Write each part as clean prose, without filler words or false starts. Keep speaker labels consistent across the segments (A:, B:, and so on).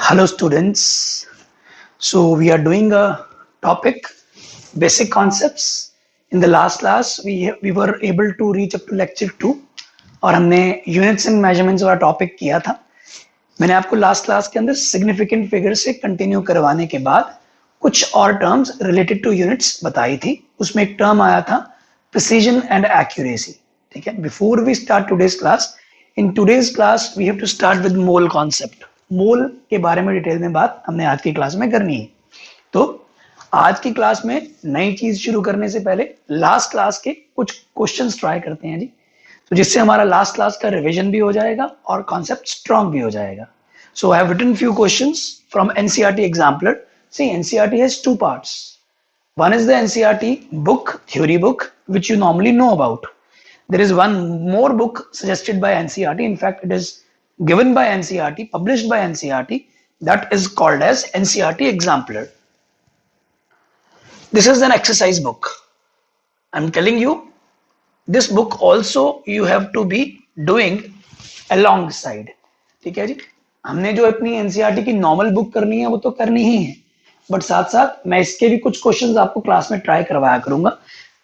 A: Hello students. So we are doing a topic basic concepts. In the last class we were able to reach up to lecture 2 और हमने units and measurements वाला topic किया था. मैंने आपको last class के अंदर significant figure से कंटिन्यू करवाने के बाद कुछ और टर्म्स रिलेटेड टू यूनिट्स बताई थी. उसमें एक टर्म आया था प्रिसीजन एंड एक्यूरेसी. ठीक है, before we start today's class, in today's class we have to start with mole concept. Mole के बारे में डिटेल में बात हमने आज की क्लास में करनी है. तो आज की क्लास में नई चीज शुरू करने से पहले लास्ट क्लास के कुछ क्वेश्चंस ट्राई करते हैं जी, तो जिससे हमारा लास्ट क्लास का रिवीजन भी हो जाएगा और कॉन्सेप्ट स्ट्रांग भी हो जाएगा. So I have written few questions from NCERT exemplar. See, NCERT has two parts. One is the NCERT book, theory book, which you normally know about. There is one more book suggested by NCERT. In fact, it is given by NCERT, published by NCERT, that is called as NCERT Exemplar. This is an exercise book. I'm telling you, this book also you have to be doing alongside. ठीक है जी, हमने जो अपनी NCERT की normal book करनी है वो तो करनी ही है, बट साथ साथ मैं इसके भी कुछ क्वेश्चंस आपको क्लास में ट्राई करवाया करूंगा.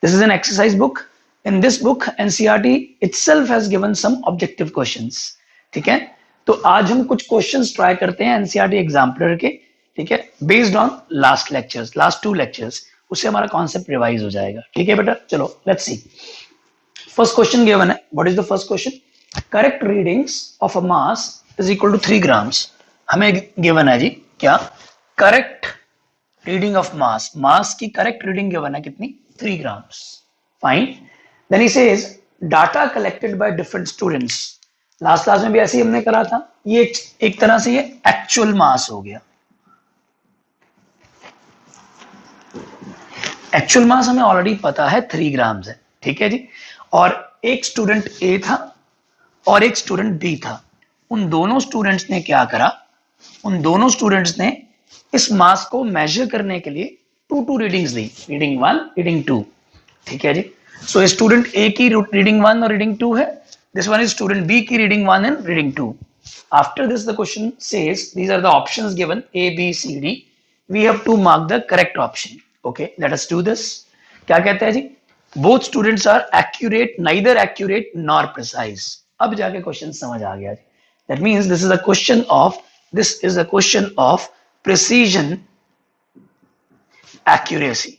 A: This is an exercise book. In this book NCERT itself has given some objective questions. ठीक है, तो आज हम कुछ क्वेश्चंस ट्राई करते हैं एनसीईआरटी एग्जाम्पलर के. ठीक है, based on last lectures, last 2 lectures. उससे हमारा कॉन्सेप्ट रिवाइज हो जाएगा. ठीक है बेटा, चलो let's see. First question given है. What is the first question? Correct readings of a mass is equal to 3 grams. हमें गिवन है जी क्या? Correct reading of mass. Mass की करेक्ट रीडिंग गिवन है कितनी? 3 grams. Fine. Then he says data collected by different students. Last class में भी ऐसे ही हमने करा था. ये एक तरह से ये एक्चुअल मास हो गया. एक्चुअल मास हमें ऑलरेडी पता है 3 ग्राम्स है. ठीक है जी, और एक स्टूडेंट ए था और एक स्टूडेंट बी था. उन दोनों स्टूडेंट्स ने क्या करा? उन दोनों स्टूडेंट्स ने इस मास को मेजर करने के लिए 2 रीडिंग्स दी. Reading 1, reading 2. ठीक है जी. सो स्टूडेंट ए की रीडिंग 1 और रीडिंग 2 है. This one is student B की reading 1 and reading 2. After this the question says these are the options given A B C D. We have to mark the correct option. Okay, let us do this. क्या कहते हैं जी? Both students are accurate, neither accurate nor precise. अब जाके question समझ आ गया जी. That means this is a question of precision accuracy.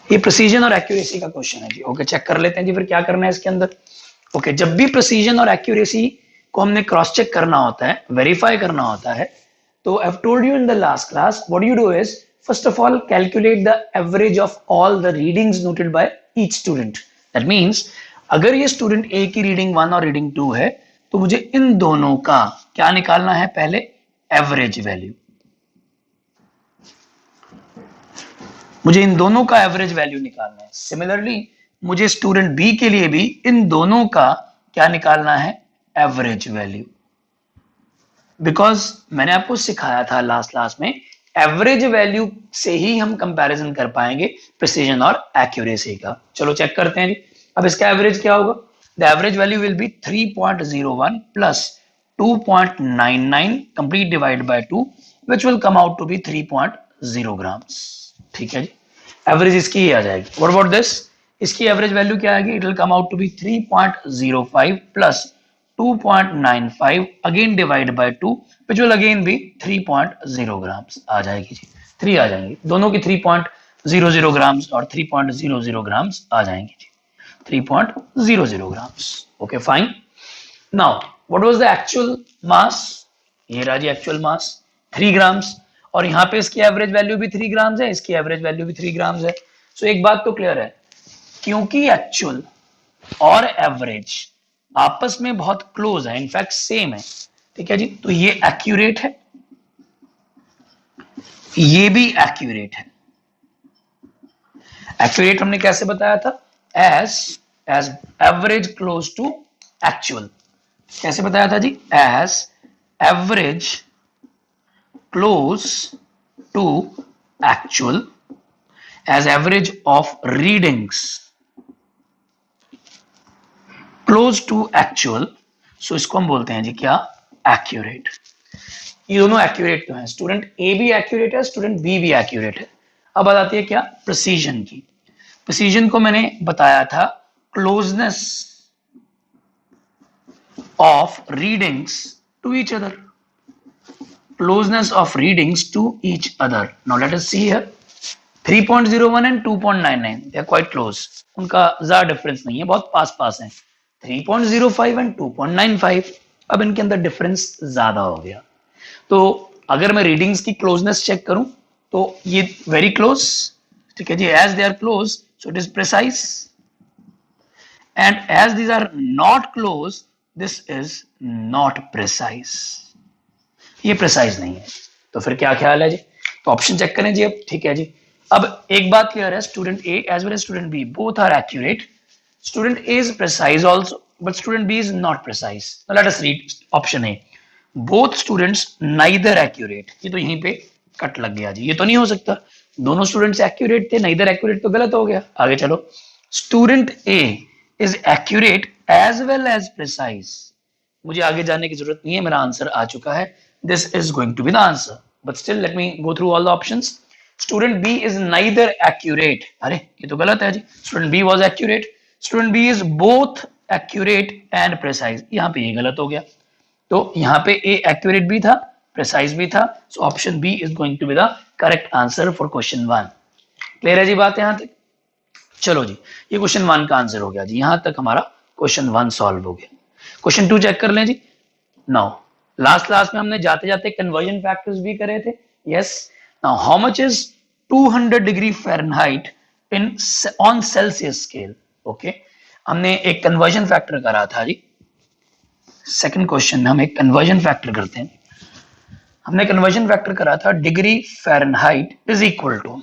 A: ये precision और accuracy का क्वेश्चन है जी. ओके, चेक कर लेते हैं जी फिर क्या करना है इसके अंदर. ओके, जब भी precision और accuracy को हमने क्रॉस चेक करना होता है, वेरीफाई करना होता है, तो I have told you in the last class what you do is first of all calculate the average of all the readings noted by each student. That means अगर ये student ए की रीडिंग 1 और reading 2 है तो मुझे इन दोनों का क्या निकालना है? पहले एवरेज वैल्यू. मुझे इन दोनों का एवरेज वैल्यू निकालना है. सिमिलरली मुझे स्टूडेंट बी के लिए भी इन दोनों का क्या निकालना है? Average value. बिकॉज मैंने आपको सिखाया था लास्ट क्लास में, एवरेज वैल्यू से ही हम कंपैरिजन कर पाएंगे प्रिसीजन और एक्यूरेसी का. चलो चेक करते हैं जी. अब इसका एवरेज क्या होगा? The average value will be 3.01 plus 2.99 complete divided by 2 which will come out to be 3.0 grams. ठीक है जी, एवरेज इसकी ही आ जाएगी. What about this? इसकी एवरेज वैल्यू क्या आएगी? It will come out to be 3.05 plus 2.95 again divided by 2 which will again be 3.0 grams. आ जाएगी जी, 3 आ जाएंगी. दोनों की 3.00 grams और 3.00 grams आ जाएंगी जी. 3.00 grams. Okay, fine. Now what was the actual mass? ये रहा जी एक्चुअल मास 3 ग्राम्स. और यहाँ पे इसकी एवरेज वैल्यू भी 3 ग्राम्स है, इसकी एवरेज वैल्यू भी 3 ग्राम्स है. सो एक बात तो क्लियर है, क्योंकि एक्चुअल और एवरेज आपस में बहुत क्लोज है, इनफैक्ट सेम है. ठीक है जी, तो ये एक्यूरेट है, ये भी एक्यूरेट है. एक्यूरेट हमने कैसे बताया था? As average close to actual. कैसे बताया था जी? As average close to actual, as average of readings close to actual. So इसको हम बोलते हैं जी क्या? एक्यूरेट। ये दोनों एक्यूरेट तो हैं, स्टूडेंट ए भी एक्यूरेट है, स्टूडेंट बी भी एक्यूरेट है। अब बात आती है क्या, प्रिसीजन की। प्रिसीजन को मैंने बताया था closeness of readings to each other, closeness of readings to each other. Now let us see here 3.01 and 2.99 they are quite close, उनका ज्यादा डिफरेंस नहीं है, बहुत पास पास है। 3.05 and 2.95, अब इनके अंदर डिफरेंस ज्यादा हो गया। तो अगर मैं रीडिंग्स की क्लोजनेस चेक करूं तो ये वेरी क्लोज, ठीक है जी, as they are close so it is precise, and as these are not close this is not precise, ये प्रिसाइज नहीं है। तो फिर क्या ख्याल है जी, तो ऑप्शन चेक करें जी अब, ठीक है जी। अब एक बात क्लियर है, student A as well as student B both are accurate, student A is precise also but student B is not precise. Now let us read option A, both students neither accurate, ये तो यहीं पे cut लग गया जी, ये तो नहीं हो सकता, दोनों स्टूडेंट्स एक्यूरेट थे, नाइदर एक्यूरेट तो गलत हो गया। आगे चलो, student A is accurate as well as precise, मुझे आगे जाने की जरूरत नहीं है, मेरा आंसर आ चुका है, this is going to be the answer, but still let me go through all the options. Student B is neither accurate, अरे ये तो गलत है जी, student B was accurate, student B is both accurate and precise, यहाँ पे ये गलत हो गया, तो यहाँ पे A accurate भी था precise भी था, so option B is going to be the correct answer for question 1. Clear है जी बात यहाँ तक? चलो जी, ये क्वेश्चन 1 का आंसर हो गया जी, यहाँ तक हमारा क्वेश्चन 1 सॉल्व हो गया। क्वेश्चन 2 चेक कर लें जी। नाउ लास्ट क्लास में हमने जाते जाते कन्वर्जन फैक्टर्स भी करे थे, yes. Now how much is 200 degree Fahrenheit in on Celsius scale, okay. हमने एक कन्वर्जन फैक्टर करा था जी, सेकंड क्वेश्चन में हम एक कन्वर्जन फैक्टर करते हैं, हमने कन्वर्जन फैक्टर करा था degree Fahrenheit is equal to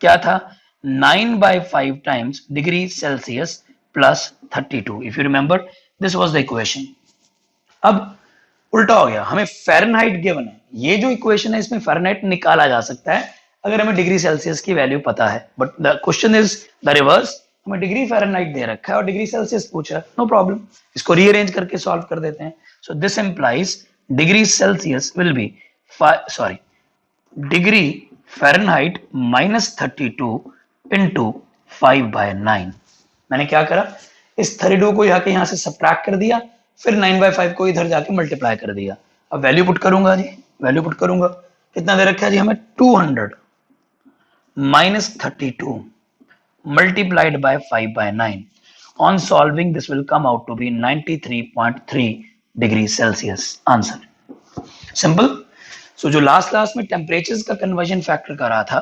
A: क्या था, 9/5 times degree Celsius plus 32, if you remember this was the equation. अब उल्टा हो गया, हमें फ़ारेनहाइट गिवन है, ये जो इक्वेशन है इसमें फ़ारेनहाइट निकाला जा सकता है अगर हमें डिग्री सेल्सियस की वैल्यू पता है, but the question is the reverse, हमें डिग्री फ़ारेनहाइट दे रखा है और डिग्री सेल्सियस पूछा है, नो प्रॉब्लम, इसको रीअरेंज करके सॉल्व कर देते हैं। So this implies degree Celsius will be degree Fahrenheit -32 into 5/9। मैंने क्या करा, इस 32 को यहाँ से सब्ट्रैक्ट कर दिया, फिर 9/5 को इधर जाके मल्टीप्लाई कर दिया। अब वैल्यू पुट करूंगा जी, वैल्यू पुट करूंगा, कितना दे रखा है जी हमें, 200 -32 multiplied by 5/9, on solving this will come out to be 93.3 degree Celsius, answer simple. So जो लास्ट क्लास में टेम्परेचर्स का कन्वर्जन फैक्टर करा था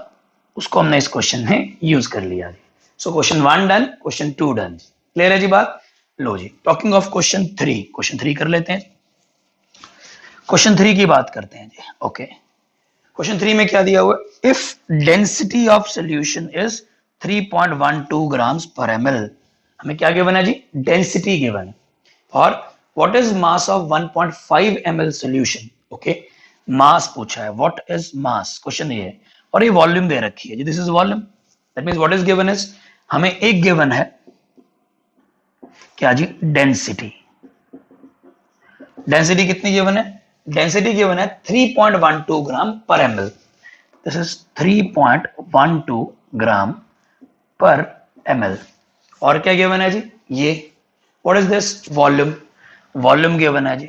A: उसको हमने इस क्वेश्चन में यूज कर लिया। So question 1 done, question 2 done, clear है जी बात। लो जी, टॉकिंग ऑफ क्वेश्चन 3, क्वेश्चन 3 कर लेते हैं, क्वेश्चन 3 की बात करते हैं जी, ओके। क्वेश्चन 3 में क्या दिया हुआ, if density of solution is 3.12 grams per ml, हमें क्या गिवन है जी, डेंसिटी गिवन, और what is mass of 1.5 ml solution, okay, mass पूछा है, व्हाट इज मास, क्वेश्चन ये है, और ये वॉल्यूम दे रखी है जी, this is volume, that means what is given is, हमें एक गिवन है क्या जी, डेंसिटी, डेंसिटी कितनी गिवन है, डेंसिटी गिवन है 3.12 ग्राम पर ml, दिस इज 3.12 ग्राम पर ml, और क्या गिवन है जी, ये what is this, volume, volume given है जी,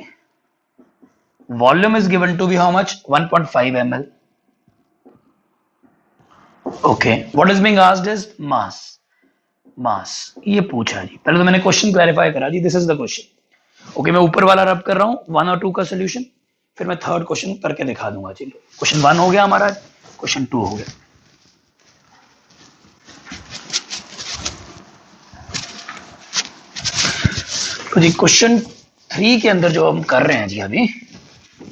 A: volume is given to be how much, 1.5 ml, okay. What is being asked is mass, mass ये पूछा जी, पहले तो मैंने क्वेश्चन क्लैरिफाई करा जी, this is the question, okay. मैं ऊपर वाला रब कर रहा हूं 1 और 2 का सोल्यूशन, फिर मैं थर्ड क्वेश्चन करके दिखा दूंगा। चलो, क्वेश्चन 1 हो गया हमारा, क्वेश्चन 2 हो गया। तो जी क्वेश्चन 3 के अंदर जो हम कर रहे हैं जी अभी,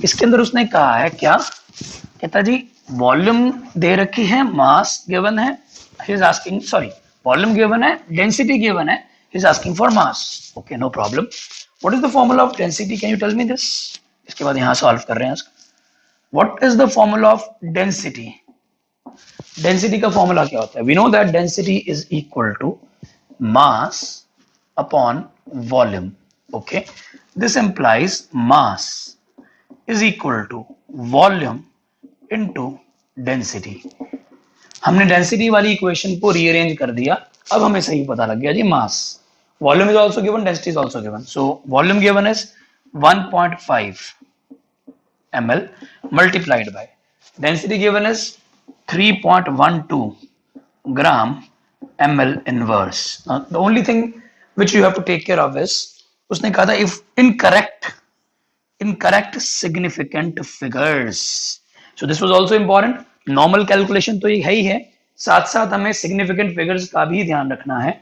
A: इसके अंदर उसने कहा है क्या, कहता जी वॉल्यूम दे रखी है, मास गिवन है, he is asking, sorry volume given है, डेंसिटी गिवन है, he is asking for mass, okay, no problem. What is the formula of density, can you tell me this? इसके बाद यहाँ सॉल्व कर रहे हैं इसका, what is the formula of density, density का फॉर्मूला क्या होता है, we know that density is equal to mass upon volume, okay, this implies mass is equal to volume into density. हमने डेंसिटी वाली इक्वेशन को रीअरेंज कर दिया, अब हमें सही पता लग गया जी mass. Volume is also given, density is also given, so volume given is 1.5 ml multiplied by density given is 3.12 gram ml inverse. Now, the only thing which you have to take care of is, उसने कहा था if incorrect significant figures, so this was also important. Normal calculation तो ये है ही है, साथ साथ हमें सिग्निफिकेंट फिगर्स का भी ध्यान रखना है।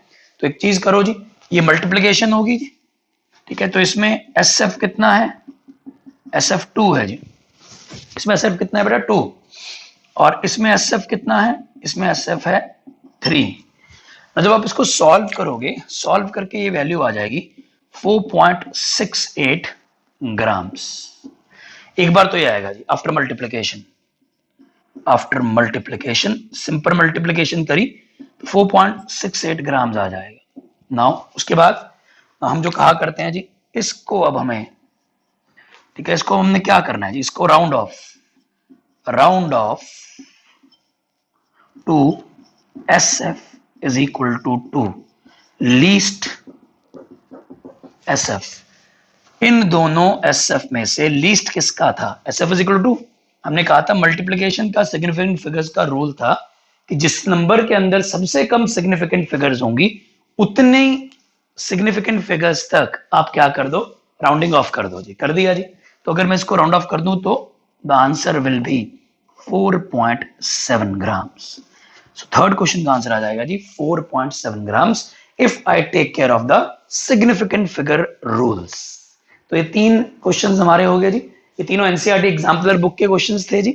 A: तो एक चीज करो जी, ये मल्टीप्लिकेशन होगी जी, ठीक है, तो इसमें एस एफ कितना है, एस एफ 2 है जी, इसमें एस एफ कितना है बेटा 2, और इसमें एस एफ कितना है, इसमें एस एफ है 3। जब आप इसको सॉल्व करोगे, सॉल्व करके ये वैल्यू आ जाएगी 4.68 ग्राम्स। एक बार तो ये आएगा जी आफ्टर मल्टीप्लिकेशन, सिंपल मल्टीप्लिकेशन करी तो 4.68 ग्राम्स आ जाएगा। नाउ उसके बाद हम जो कहा करते हैं जी, इसको अब हमें, ठीक है, इसको हमने क्या करना है जी, इसको round off to S F is equal to 2 least S F. इन दोनों एस एफ में से लीस्ट किसका था, S F is equal to 2। हमने कहा था मल्टीप्लिकेशन का सिग्निफिकेंट फिगर्स का रूल था कि जिस नंबर के अंदर सबसे कम सिग्निफिकेंट फिगर्स होंगी उतने सिग्निफिकेंट फिगर्स तक आप क्या कर दो, राउंडिंग ऑफ कर दो जी। कर दिया जी, तो अगर मैं इसको राउंड ऑफ कर दूं तो the answer will be 4.7 grams. So third question का आंसर आ जाएगा जी 4.7 grams if I take care of the significant figure rules. तो ये तीन क्वेश्चंस हमारे हो गए जी, ये तीनों एनसीईआरटी एग्जाम्पलर बुक के क्वेश्चंस थे जी,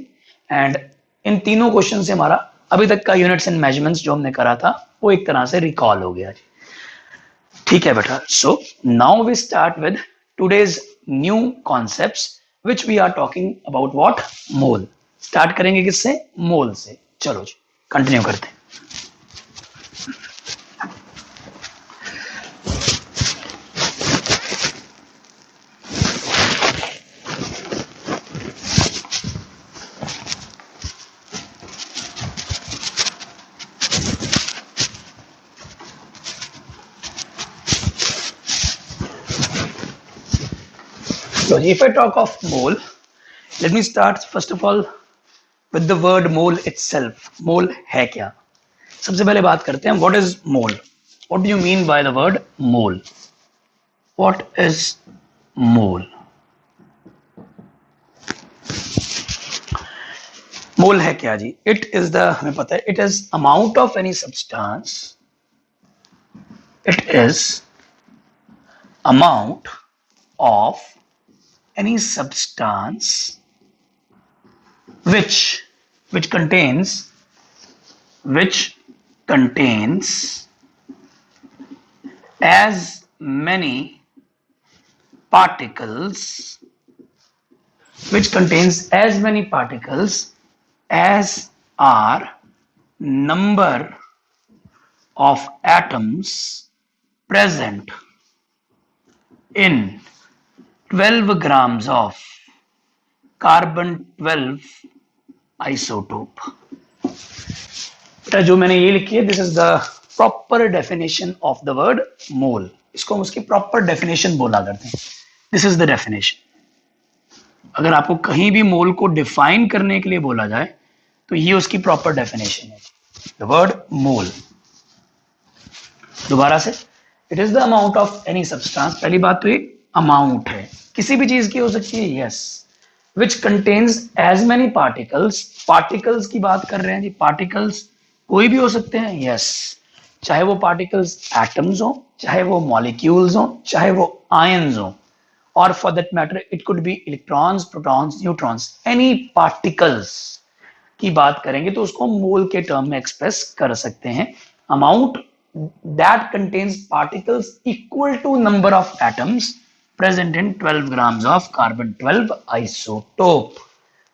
A: एंड इन तीनों क्वेश्चन से हमारा अभी तक का यूनिट्स एंड मेजरमेंट्स जो हमने करा था वो एक तरह से रिकॉल हो गया जी। ठीक है बेटा, so now we start with today's new concepts which we are talking about what, mole. Start करेंगे किससे, मोल से। चलो जी कंटिन्यू करते हैं। So if I talk of mole, let me start first of all with the word mole itself. Mole है क्या? सबसे पहले बात करते हैं what is mole. What do you mean by the word mole? What is mole? Mole है क्या जी? It is the, हमें पता है, it is amount of any substance. It is amount of any substance which contains as many particles as are number of atoms present in 12 grams of carbon 12 isotope. बेटा जो मैंने ये लिखी है, this is the proper definition of the word mole. इसको हम उसकी proper definition बोला करते हैं। This is the definition. अगर आपको कहीं भी मोल को डिफाइन करने के लिए बोला जाए तो ये उसकी प्रॉपर डेफिनेशन है, द वर्ड मोल। दोबारा से, it is the amount of any substance. पहली बात तो ये अमाउंट है, किसी भी चीज की हो सकती है, yes, which contains as many particles. Particles की बात कर रहे हैं जी, पार्टिकल्स कोई भी हो सकते हैं, यस, चाहे वो पार्टिकल्स एटम्स हो, चाहे वो मॉलिक्यूल्स हो, चाहे वो आयंस हो, और for that matter it could be electrons, protons, neutrons, any particles की बात करेंगे तो उसको मोल के टर्म में एक्सप्रेस कर सकते हैं। Amount that contains particles equal to number of atoms present in 12 grams of carbon 12 isotope.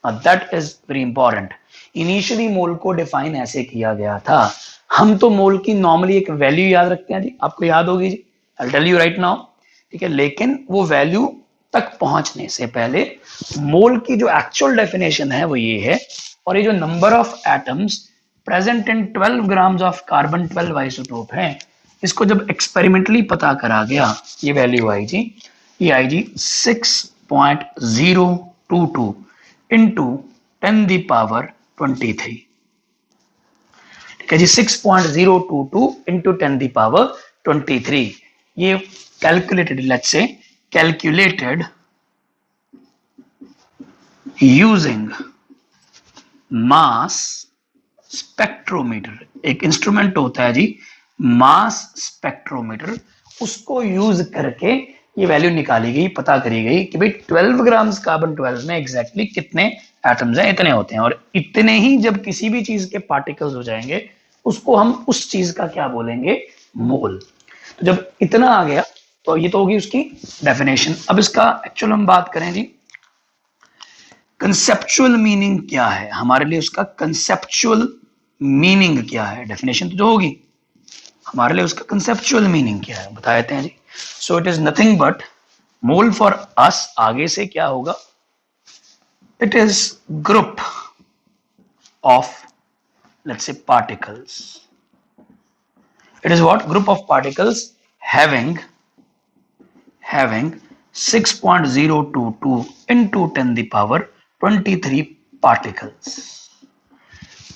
A: Now that is very important. Initially मोल को डिफाइन ऐसे किया गया था। हम तो मोल की नॉर्मली एक वैल्यू याद रखते हैं जी, आपको याद होगी जी, I'll tell you right now, ठीक है, लेकिन वो वैल्यू तक पहुंचने से पहले मोल की जो एक्चुअल डेफिनेशन है वो ये है, और ये जो number of atoms present in 12 grams of carbon 12 isotope है, इसको जब एक्सपेरिमेंटली पता करा गया, ये वैल्यू आई जी, ये आई जी 6.022 इंटू 10 दी पावर 23। ठीक है जी, 6.022 इंटू 10 दी पावर 23। ये calculated, let's say calculated using mass spectrometer. एक इंस्ट्रूमेंट होता है जी मास स्पेक्ट्रोमीटर, उसको यूज करके ये वैल्यू निकाली गई, पता करी गई कि भाई 12 ग्राम्स कार्बन 12 में एग्जैक्टली कितने एटम्स हैं, इतने होते हैं, और इतने ही जब किसी भी चीज के पार्टिकल्स हो जाएंगे उसको हम उस चीज का क्या बोलेंगे, मोल। तो जब इतना आ गया तो ये तो होगी उसकी डेफिनेशन। अब इसका एक्चुअल हम बात करें जी, कंसेप्चुअल मीनिंग क्या है हमारे लिए, उसका कंसेप्चुअल मीनिंग क्या है, डेफिनेशन तो जो होगी, हमारे लिए उसका कंसेप्चुअल मीनिंग क्या है बता देते हैं जी। So it is nothing but mole for us, आगे से क्या होगा, it is group of let's say particles, it is what, group of particles having 6.022 into 10 the power 23 particles.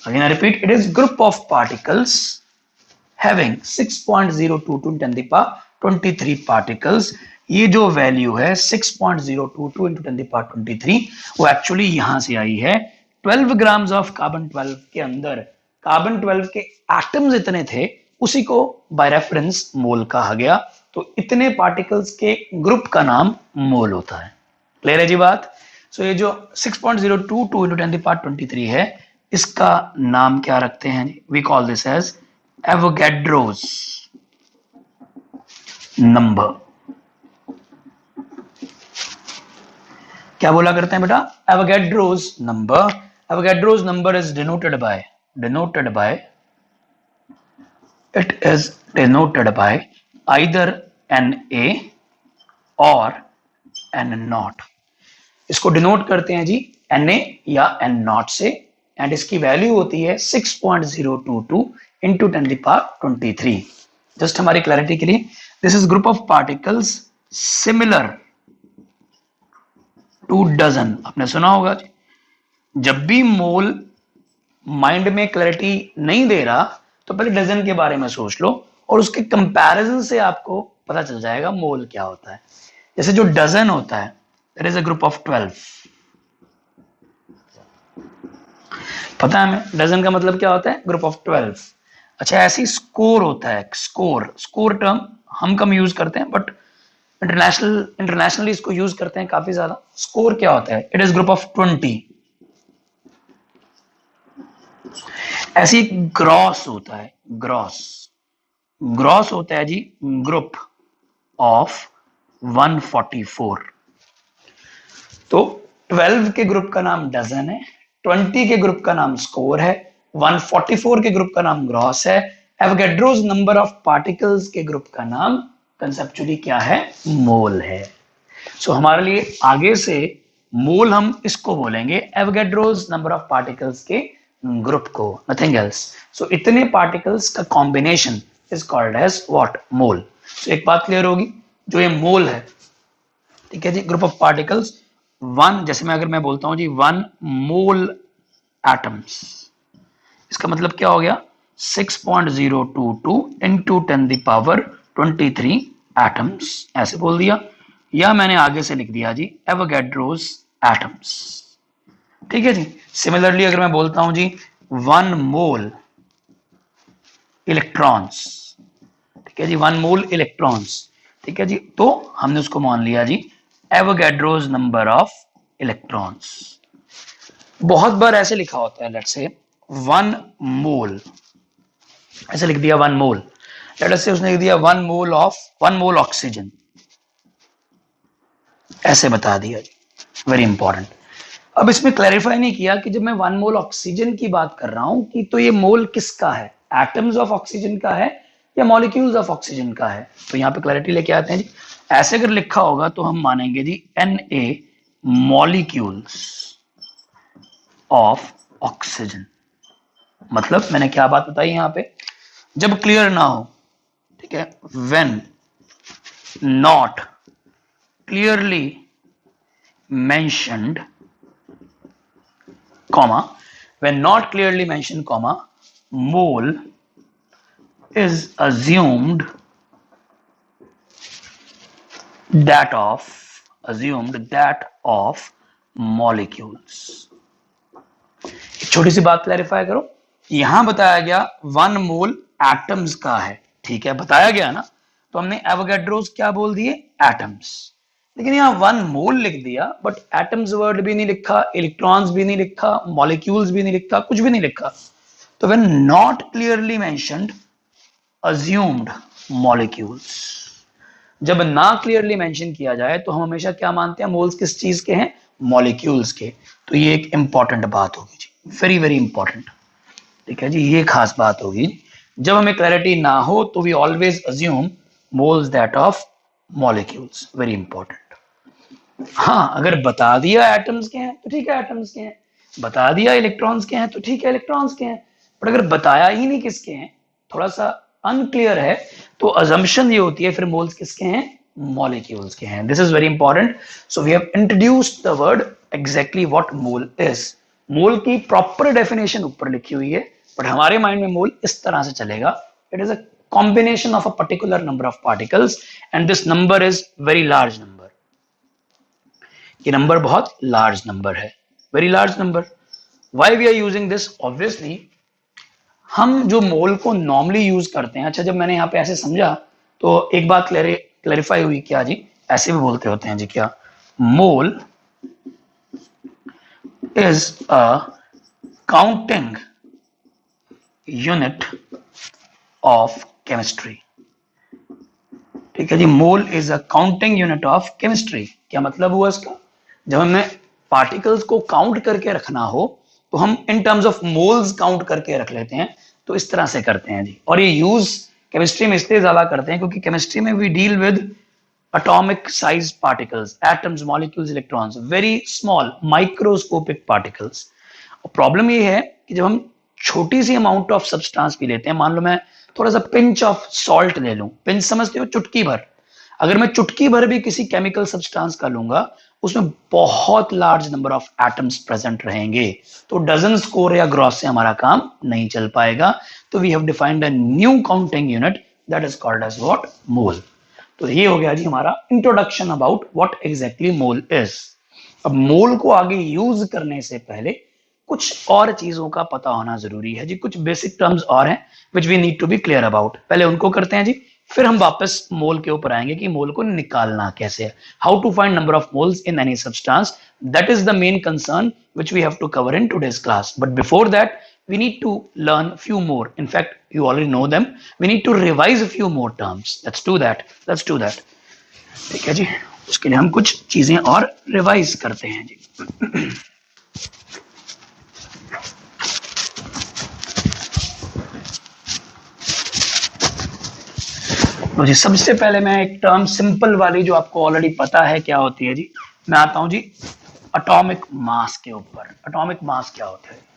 A: Again I repeat, it is group of particles having 6.022 into 10 the power 23 particles. ये जो value है 6.022 into 10 the power 23, वो actually यहां से आई है 12 grams of carbon 12 के अंदर carbon 12 के एटम्स इतने थे, उसी को बाय रेफरेंस मोल कहा गया। तो इतने पार्टिकल्स के ग्रुप का नाम मोल होता है। क्लियर है जी बात। सो ये जो 6.022 into 10 the power 23 है, इसका नाम क्या रखते हैं, we call this as Avogadro's number. क्या बोला करते हैं बेटा, Avogadro's number. Avogadro's number is denoted by it is denoted by either Na or N0। इसको डिनोट करते हैं जी Na या N0 से, एंड इसकी वैल्यू होती है 6.022 इंटू 10 की पावर 23। जस्ट हमारी क्लैरिटी के लिए, this is group of particles similar to dozen. आपने सुना होगा जी, जब भी मोल माइंड में क्लैरिटी नहीं दे रहा तो पहले डजन के बारे में सोच लो, और उसके कंपैरिजन से आपको पता चल जाएगा मोल क्या होता है। जैसे जो डजन होता है, that is a group of 12। पता है हमें डजन का मतलब क्या होता है, ग्रुप ऑफ 12। अच्छा, ऐसी स्कोर होता है, स्कोर टर्म हम कम यूज करते हैं, बट इंटरनेशनली इसको यूज करते हैं काफी ज्यादा। स्कोर क्या होता है, इट इज ग्रुप ऑफ 20। ऐसी ग्रॉस होता है, ग्रॉस होता है जी ग्रुप ऑफ 144। तो 12 के ग्रुप का नाम डजन है, 20 के ग्रुप का नाम स्कोर है, 144 के ग्रुप का नाम ग्रॉस है, एवोगैड्रोस नंबर ऑफ पार्टिकल्स के ग्रुप का नाम कंसेप्चुअली क्या है, मोल है। सो हमारे लिए आगे से मोल हम इसको बोलेंगे, एवोगैड्रोस नंबर ऑफ पार्टिकल्स के ग्रुप को, नथिंग एल्स। सो इतने पार्टिकल्स का combination is called as what, mole. सो एक बात क्लियर होगी, जो ये मोल है, ठीक है जी, ग्रुप ऑफ पार्टिकल्स वन, जैसे मैं अगर मैं बोलता हूं जी 1 मोल एटम्स, इसका मतलब क्या हो गया, 6.022 इंटू 10 दी पावर 23 एटम्स, ऐसे बोल दिया, या मैंने आगे से लिख दिया जी एवोगैड्रोस एटम्स। ठीक है जी। सिमिलरली अगर मैं बोलता हूं जी 1 मोल इलेक्ट्रॉन्स, ठीक है जी, 1 मोल इलेक्ट्रॉन्स, ठीक है जी, तो हमने उसको मान लिया जी एवोगैड्रोस नंबर ऑफ इलेक्ट्रॉन्स। बहुत बार ऐसे लिखा होता है, लेट्स से 1 मोल, ऐसे लिख दिया 1 मोल, लेट्स से उसने लिख दिया 1 मोल ऑक्सीजन, ऐसे बता दिया जी, वेरी इंपॉर्टेंट। अब इसमें क्लैरिफाई नहीं किया कि जब मैं 1 मोल ऑक्सीजन की बात कर रहा हूं कि तो ये मोल किसका है, एटम्स ऑफ ऑक्सीजन का है या मॉलिक्यूल्स ऑफ ऑक्सीजन का है। तो यहाँ पे क्लैरिटी लेके आते हैं जी। ऐसे अगर लिखा होगा तो हम मानेंगे जी Na मॉलिक्यूल्स ऑफ ऑक्सीजन। मतलब मैंने क्या बात बताई यहाँ पे, जब क्लियर ना हो, ठीक है, when not clearly mentioned comma, when not clearly mentioned comma, mole is assumed that of molecules। एक छोटी सी बात क्लैरिफाई करो, यहां बताया गया 1 मोल एटम्स का है, ठीक है, बताया गया ना, तो हमने एवोगैड्रोस क्या बोल दिए, एटम्स। लेकिन यहाँ 1 मोल लिख दिया, बट एटम्स वर्ड भी नहीं लिखा, इलेक्ट्रॉन्स भी नहीं लिखा, मॉलिक्यूल्स भी नहीं लिखा, कुछ भी नहीं लिखा। तो when not clearly mentioned assumed molecules, जब ना क्लियरली मेंशन किया जाए तो हम हमेशा क्या मानते हैं, मोल्स किस चीज के हैं, मॉलिक्यूल्स के। तो ये एक इंपॉर्टेंट बात होगी जी, वेरी वेरी इंपॉर्टेंट, ठीक है जी, ये खास बात होगी। जब हमें क्लैरिटी ना हो तो we always assume moles that of molecules, very important. हाँ, अगर बता दिया एटम्स के हैं तो ठीक है एटम्स के हैं, बता दिया इलेक्ट्रॉन्स के हैं तो ठीक है इलेक्ट्रॉन्स के हैं, बट अगर बताया ही नहीं किसके हैं, थोड़ा सा अनक्लियर है, तो अजम्पशन ये होती है फिर मोल्स किसके हैं, मॉलिक्यूल्स के हैं। This is very important. So we have introduced the word exactly what mole is. Mole की प्रॉपर डेफिनेशन ऊपर लिखी हुई है, बट हमारे माइंड में मोल इस तरह से चलेगा, it is a combination of a particular number of particles and this number is very large number। ये नंबर बहुत लार्ज नंबर है, very large number. Why we are using this, obviously हम जो मोल को नॉर्मली यूज करते हैं, अच्छा जब मैंने यहाँ पे ऐसे समझा तो एक बात क्लैरिफाई हुई, क्या जी, ऐसे भी बोलते होते हैं जी, क्या, mole is a counting unit of chemistry. ठीक है जी, mole is a counting unit of chemistry. क्या मतलब हुआ इसका, जब हमें पार्टिकल्स को काउंट करके रखना हो तो हम in terms of moles count करके रख लेते हैं, तो इस तरह से करते हैं जी। और ये यूज केमिस्ट्री में इसलिए ज्यादा करते हैं क्योंकि केमिस्ट्री में we deal with atomic sized particles, atoms, molecules, electrons, very small microscopic particles। और प्रॉब्लम ये है कि जब हम छोटी सी अमाउंट ऑफ सब्सटेंस भी लेते हैं, मान लो मैं थोड़ा सा पिंच ऑफ सॉल्ट ले लूं, पिंच समझते हो, चुटकी भर, अगर मैं चुटकी भर भी किसी केमिकल सब्सटेंस का लूंगा, उसमें बहुत large number of atoms present रहेंगे, तो डजन स्कोर या ग्रॉस से हमारा काम नहीं चल पाएगा। तो we have defined a new counting unit that is called as what, mole. तो ये हो गया जी हमारा introduction about what exactly mole is. अब मोल को आगे यूज करने से पहले कुछ और चीजों का पता होना जरूरी है जी, कुछ बेसिक टर्म्स और हैं which we need to be clear about, पहले उनको करते हैं जी, फिर हम वापस मोल के ऊपर आएंगे कि मोल को निकालना कैसे है, how to find number of moles in any substance. That is the main concern which we have to cover in today's class, but before that we need to learn few more, in fact you already know them, we need to revise a few more terms। let's do that। ठीक है जी, उसके लिए हम कुछ चीजें और revise करते हैं जी। तो जी सबसे पहले मैं एक टर्म सिंपल वाली जो आपको ऑलरेडी पता है क्या होती है जी, मैं आता हूं जी एटॉमिक मास के ऊपर। एटॉमिक मास क्या होता है,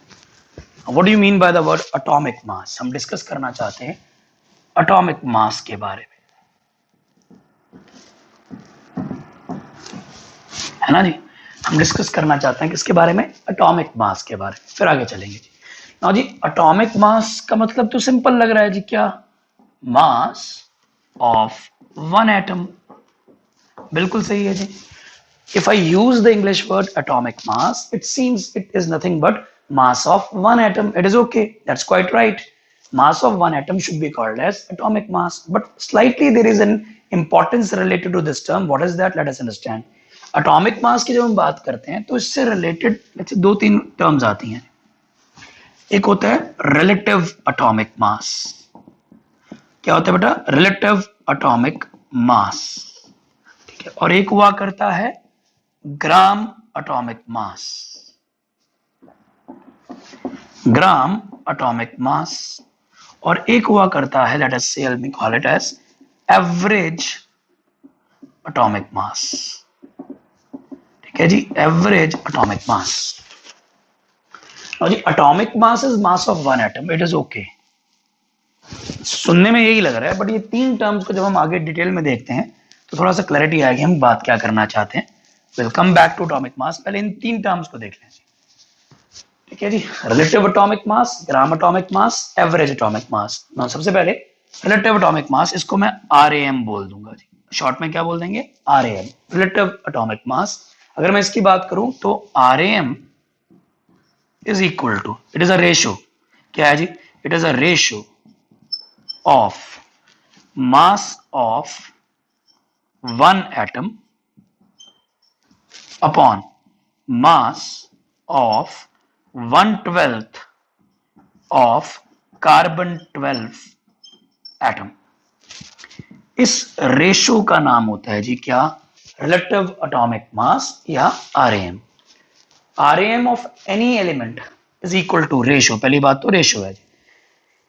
A: what do you mean by the word atomic mass, हम डिस्कस करना चाहते हैं एटॉमिक मास के बारे में, है ना जी, हम डिस्कस करना चाहते हैं किसके बारे में, एटॉमिक मास के बारे में, फिर आगे चलेंगे जी। ना जी एटॉमिक मास का मतलब तो सिंपल लग रहा है जी, क्या, मास ऑफ वन एटम, बिल्कुल सही है जी। If I use the English word atomic mass, it seems it is nothing but mass of one atom. It is okay. That's quite right. Mass of one atom should be called as atomic mass. But slightly there is an importance related to this term. What is that? Let us understand. Atomic mass की जब हम बात करते हैं तो इससे related दो तीन terms आती हैं। एक होता है relative atomic mass। क्या होता है बेटा, relative atomic mass। ठीक है, और एक हुआ करता है ग्राम atomic mass, gram atomic mass. और एक हुआ करता है, let us say, let me call it as average atomic mass. ठीक है जी, एवरेज एटॉमिक मास। और जी atomic mass is mass of one atom, it is okay, सुनने में यही लग रहा है, बट ये तीन टर्म्स को जब हम आगे डिटेल में देखते हैं तो थोड़ा सा क्लैरिटी आएगी हम बात क्या करना चाहते हैं। Will come back to atomic mass, पहले इन तीन टर्म्स को देख लें। ठीक है जी, relative atomic mass, gram atomic mass, average atomic mass. ना सबसे पहले रिलेटिव एटॉमिक मास, इसको मैं RAM बोल दूंगा जी, शॉर्ट में क्या बोल देंगे, RAM, रिलेटिव एटॉमिक मास। अगर मैं इसकी बात करूं तो RAM is equal to, it is a ratio, क्या है जी, it is a ratio of mass of one atom upon mass of 1/12 of carbon 12 atom। इस रेशो का नाम होता है जी क्या, रिलेटिव एटॉमिक मास या RAM। RAM of any element is equal to ratio, पहली बात तो रेशो है जी।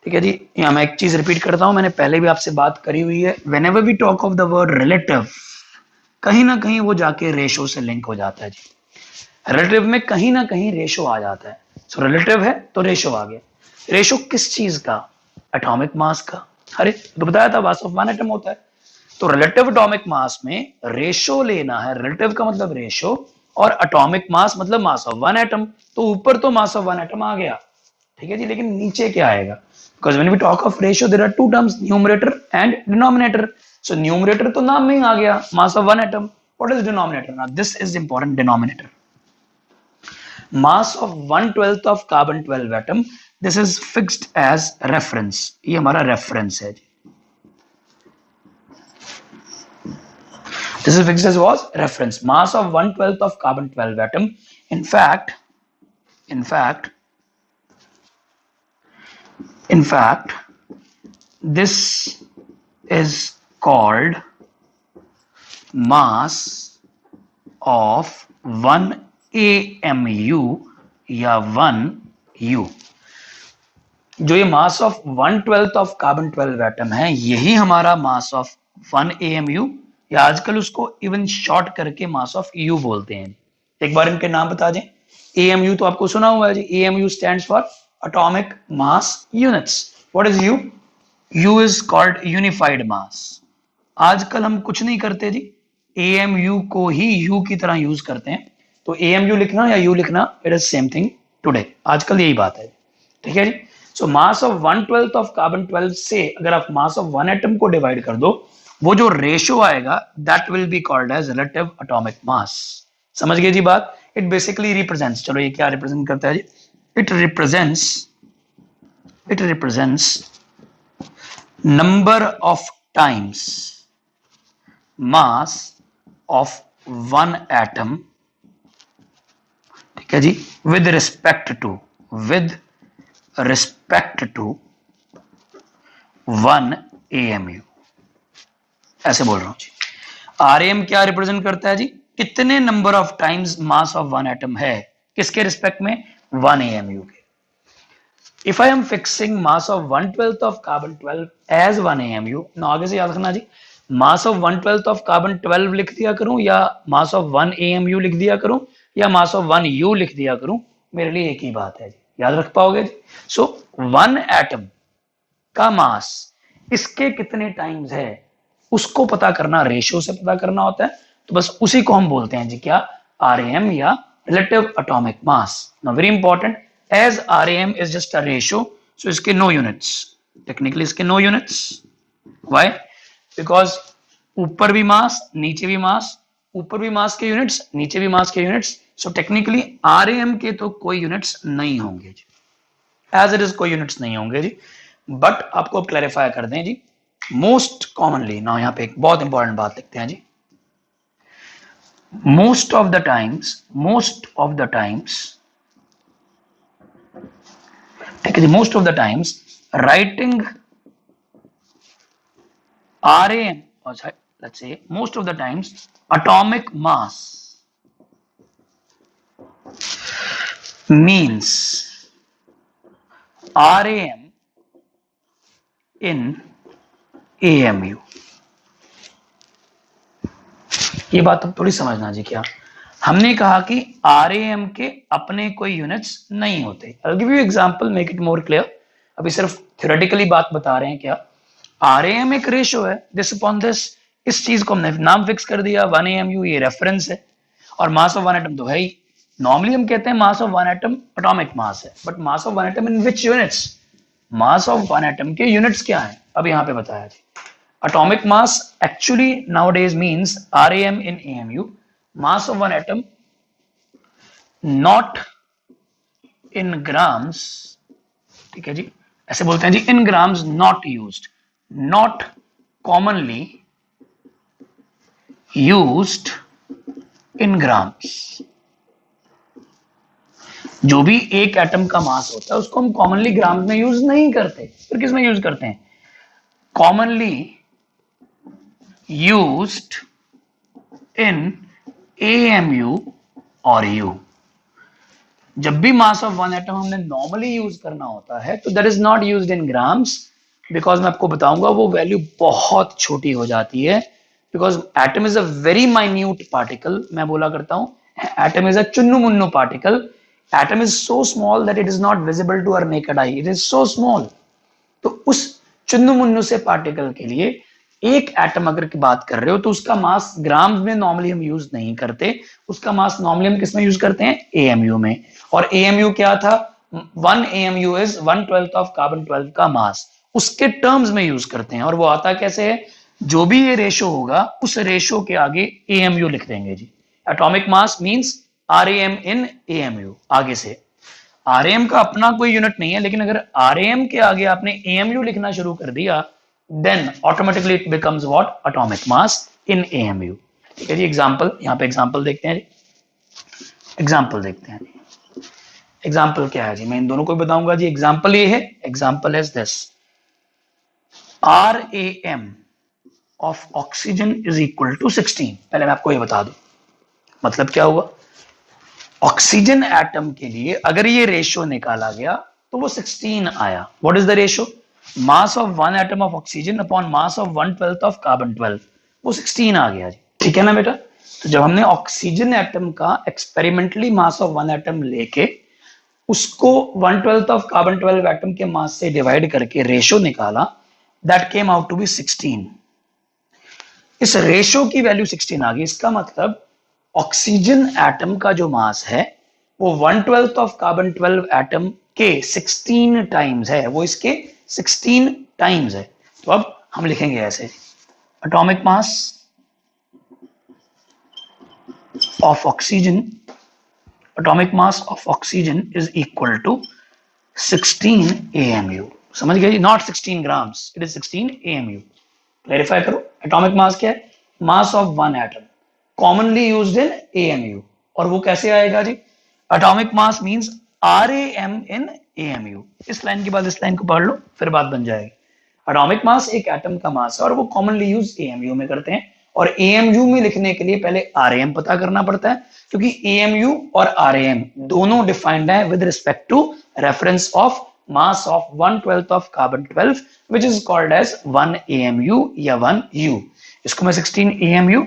A: ठीक है जी, यहां मैं एक चीज रिपीट करता हूं, मैंने पहले भी आपसे बात करी हुई है, whenever we talk of the word relative, कहीं ना कहीं वो जाके रेशो से लिंक हो जाता है जी। रिलेटिव में कहीं ना कहीं रेशो आ जाता है, सो रिलेटिव है तो रेशो आ गया। रेशो किस चीज का, एटॉमिक मास का। अरे तो बताया था मास ऑफ वन एटम होता है, तो रिलेटिव एटॉमिक मास में रेशो लेना है, रिलेटिव का मतलब रेशो, और एटॉमिक मास मतलब मास ऑफ वन एटम, तो ऊपर तो मास ऑफ वन एटम आ गया। ठीक है जी, लेकिन नीचे क्या आएगा, because when we talk of ratio there are two terms, numerator and denominator. So numerator तो नाम में ही आ गया, mass of one atom. What is denominator, now this is important, denominator mass of 1/12 of carbon 12 atom, this is fixed as reference, ये हमारा reference है जी। This is fixed as was reference mass of 1/12 of carbon 12 atom. In fact, in fact, in fact, this is called mass of 1 AMU या 1U। जो ये mass of 1/12 of carbon 12 atom है, यही हमारा मास of 1 AMU, या आजकल उसको even short करके मास ऑफ यू बोलते हैं। एक बार इनके नाम बता दें, AMU तो आपको सुना हुआ है जी, AMU stands for atomic mass units. What is u, u is called unified mass. आजकल हम कुछ नहीं करते जी, AMU को ही यू की तरह यूज करते हैं, तो AMU लिखना या यू लिखना, it is same thing today, आजकल यही बात है। ठीक है जी, so mass of 1/12 of carbon 12 से अगर आप मास ऑफ वन एटम को डिवाइड कर दो, वो जो रेशियो आएगा that will be called as relative atomic mass. समझ गए जी बात, इट बेसिकली रिप्रेजेंट्स, चलो ये क्या रिप्रेजेंट करता है जी, it represents number of times mass of one atom, ठीक है जी, विद रिस्पेक्ट टू 1 AMU, ऐसे बोल रहा हूं जी। RAM क्या रिप्रेजेंट करता है जी, कितने number of times mass of one atom है, किसके रिस्पेक्ट में, 1 AMU के। If I am fixing mass of 1/12 of carbon 12 as 1 AMU, ना आगे से याद रखना जी, मास ऑफ 1/12 ऑफ कार्बन 12 लिख दिया करूं, या मास ऑफ 1 AMU लिख दिया करूं, या मास ऑफ 1 U लिख दिया करूं, मेरे लिए एक ही बात है जी, याद रख पाओगे जी। सो 1 एटम का मास इसके कितने टाइम्स है, उसको पता करना, रेशियो से पता करना होता है, तो बस उसी को हम बोलते हैं जी क्या, RAM या relative atomic mass. Now very important, as RAM is just a ratio, so इसके नो यूनिट्स, टेक्निकली इसके नो यूनिट्स। व्हाई, बिकॉज ऊपर भी मास नीचे भी मास, ऊपर भी मास के यूनिट्स नीचे भी मास के यूनिट्स, सो टेक्निकली RAM के तो कोई यूनिट्स नहीं होंगे जी, एज इट इज कोई यूनिट्स नहीं होंगे जी। बट आपको अब क्लैरिफाई कर दें जी, मोस्ट कॉमनली ना, यहां पे एक बहुत इंपॉर्टेंट बात लिखते हैं जी, मोस्ट ऑफ द टाइम्स, ठीक है जी, most of the times writing RAM, or let's say most of the times atomic mass means RAM in AMU। ये बात अब थोड़ी समझना जी। क्या हमने कहा कि RAM के अपने कोई यूनिट्स नहीं होते। I'll give you example, make it more clear। अभी सिर्फ थ्योरेटिकली बात बता रहे हैं। क्या RAM एक रेशो है, दिस अपॉन दिस, इस चीज को हमने नाम फिक्स कर दिया 1 AMU, ये रेफरेंस है, और मास ऑफ वन एटम तो है ही। नॉर्मली हम कहते हैं mass of one atom atomic mass है, but mass of one atom in which units? Mass of one atom के यूनिट्स क्या है, अब यहाँ पे बताया जी। atomic mass actually nowadays means RAM in AMU, mass of one atom not in grams, ठीक है जी, ऐसे बोलते हैं जी, in grams not used, not commonly used in grams। जो भी एक एटम का मास होता है उसको हम कॉमनली ग्राम्स में यूज नहीं करते, फिर किस में यूज करते हैं? कॉमनली used in AMU और U। जब भी मास ऑफ वन एटम हमने नॉर्मली यूज करना होता है तो that is not used in grams, because मैं आपको बताऊंगा वो वैल्यू बहुत छोटी हो जाती है, because atom is a very minute particle. मैं बोला करता हूं एटम इज अ चुन्नू मुन्नू particle. Atom is so small that it is not visible to our naked eye, it is so small. तो उस चुन्नू मुन्नू से पार्टिकल के लिए एक एटम अगर की बात कर रहे हो तो उसका मास ग्राम्स में नॉर्मली हम यूज नहीं करते, उसका मास नॉर्मली हम किस में यूज करते हैं? AMU में। और AMU क्या था? 1 AMU इज 1/12 ऑफ कार्बन 12 का मास, उसके टर्म्स में यूज करते हैं। और वो आता कैसे है? जो भी ये रेशो होगा उस रेशो के आगे AMU लिख देंगे जी। Atomic mass means RAM in AMU। आगे से RAM का अपना कोई यूनिट नहीं है, लेकिन अगर RAM के आगे आपने AMU लिखना शुरू कर दिया then automatically it becomes what? Atomic mass in AMU। ठीक है जी। एग्जांपल, यहाँ पे एग्जांपल देखते हैं जी। एग्जांपल देखते हैं। एग्जांपल क्या है जी? मैं इन दोनों को बताऊंगा जी। एग्जांपल ये है, example is this, RAM of oxygen is equal to 16। पहले मैं आपको ये बता दूं मतलब क्या हुआ। ऑक्सीजन एटम के लिए अगर ये रेशियो निकाला गया तो वो 16 आया। What is the ratio? Mass of one atom of oxygen upon mass of 1/12 of carbon 12, वो 16 आ गया जी। ठीक है ना बेटा? तो जब हमने ऑक्सीजन एटम का experimentally mass of one atom लेके उसको 1/12 ऑफ कार्बन 12 एटम के मास से डिवाइड करके रेशियो निकाला, that came out to be 16। इस रेशियो की वैल्यू 16 आ गई। इसका मतलब ऑक्सीजन एटम का जो मास है वो 1/12 ऑफ कार्बन 12 एटम के 16 टाइम्स है, वो इसके 16 टाइम्स है। तो अब हम लिखेंगे ऐसे, atomic mass of oxygen, atomic mass of oxygen is equal to 16 AMU। समझ गए? Not 16 grams, it is 16 AMU। Clarify करो, एटॉमिक मास क्या है? Mass of one atom commonly used in AMU। और वो कैसे आएगा जी? Atomic mass means RAM in AMU। इस लाइन के बाद इस लाइन को पढ़ लो, फिर बात बन जाएगी। एटॉमिक मास एक एटम का मास है और वो कॉमनली यूज AMU में करते हैं। और AMU में लिखने के लिए पहले RAM पता करना पड़ता है, क्योंकि AMU और RAM दोनों डिफाइंड है with respect to reference of mass of 1/12 of carbon 12 which is called as 1 AMU या 1 U। इसको मैं 16 AMU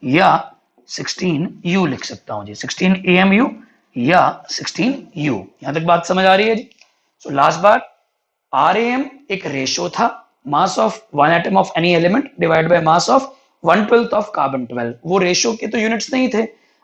A: या 16 U लिख सकता हूं जी। 16 AMU या 16 U। यहां तक बात समझ आ रही है जी? सो लास्ट बार, RAM एक रेशो था, मास of one atom of any element divide by mass of 1/12 of carbon 12। वो रेशो के तो यूनिट्स नहीं थे।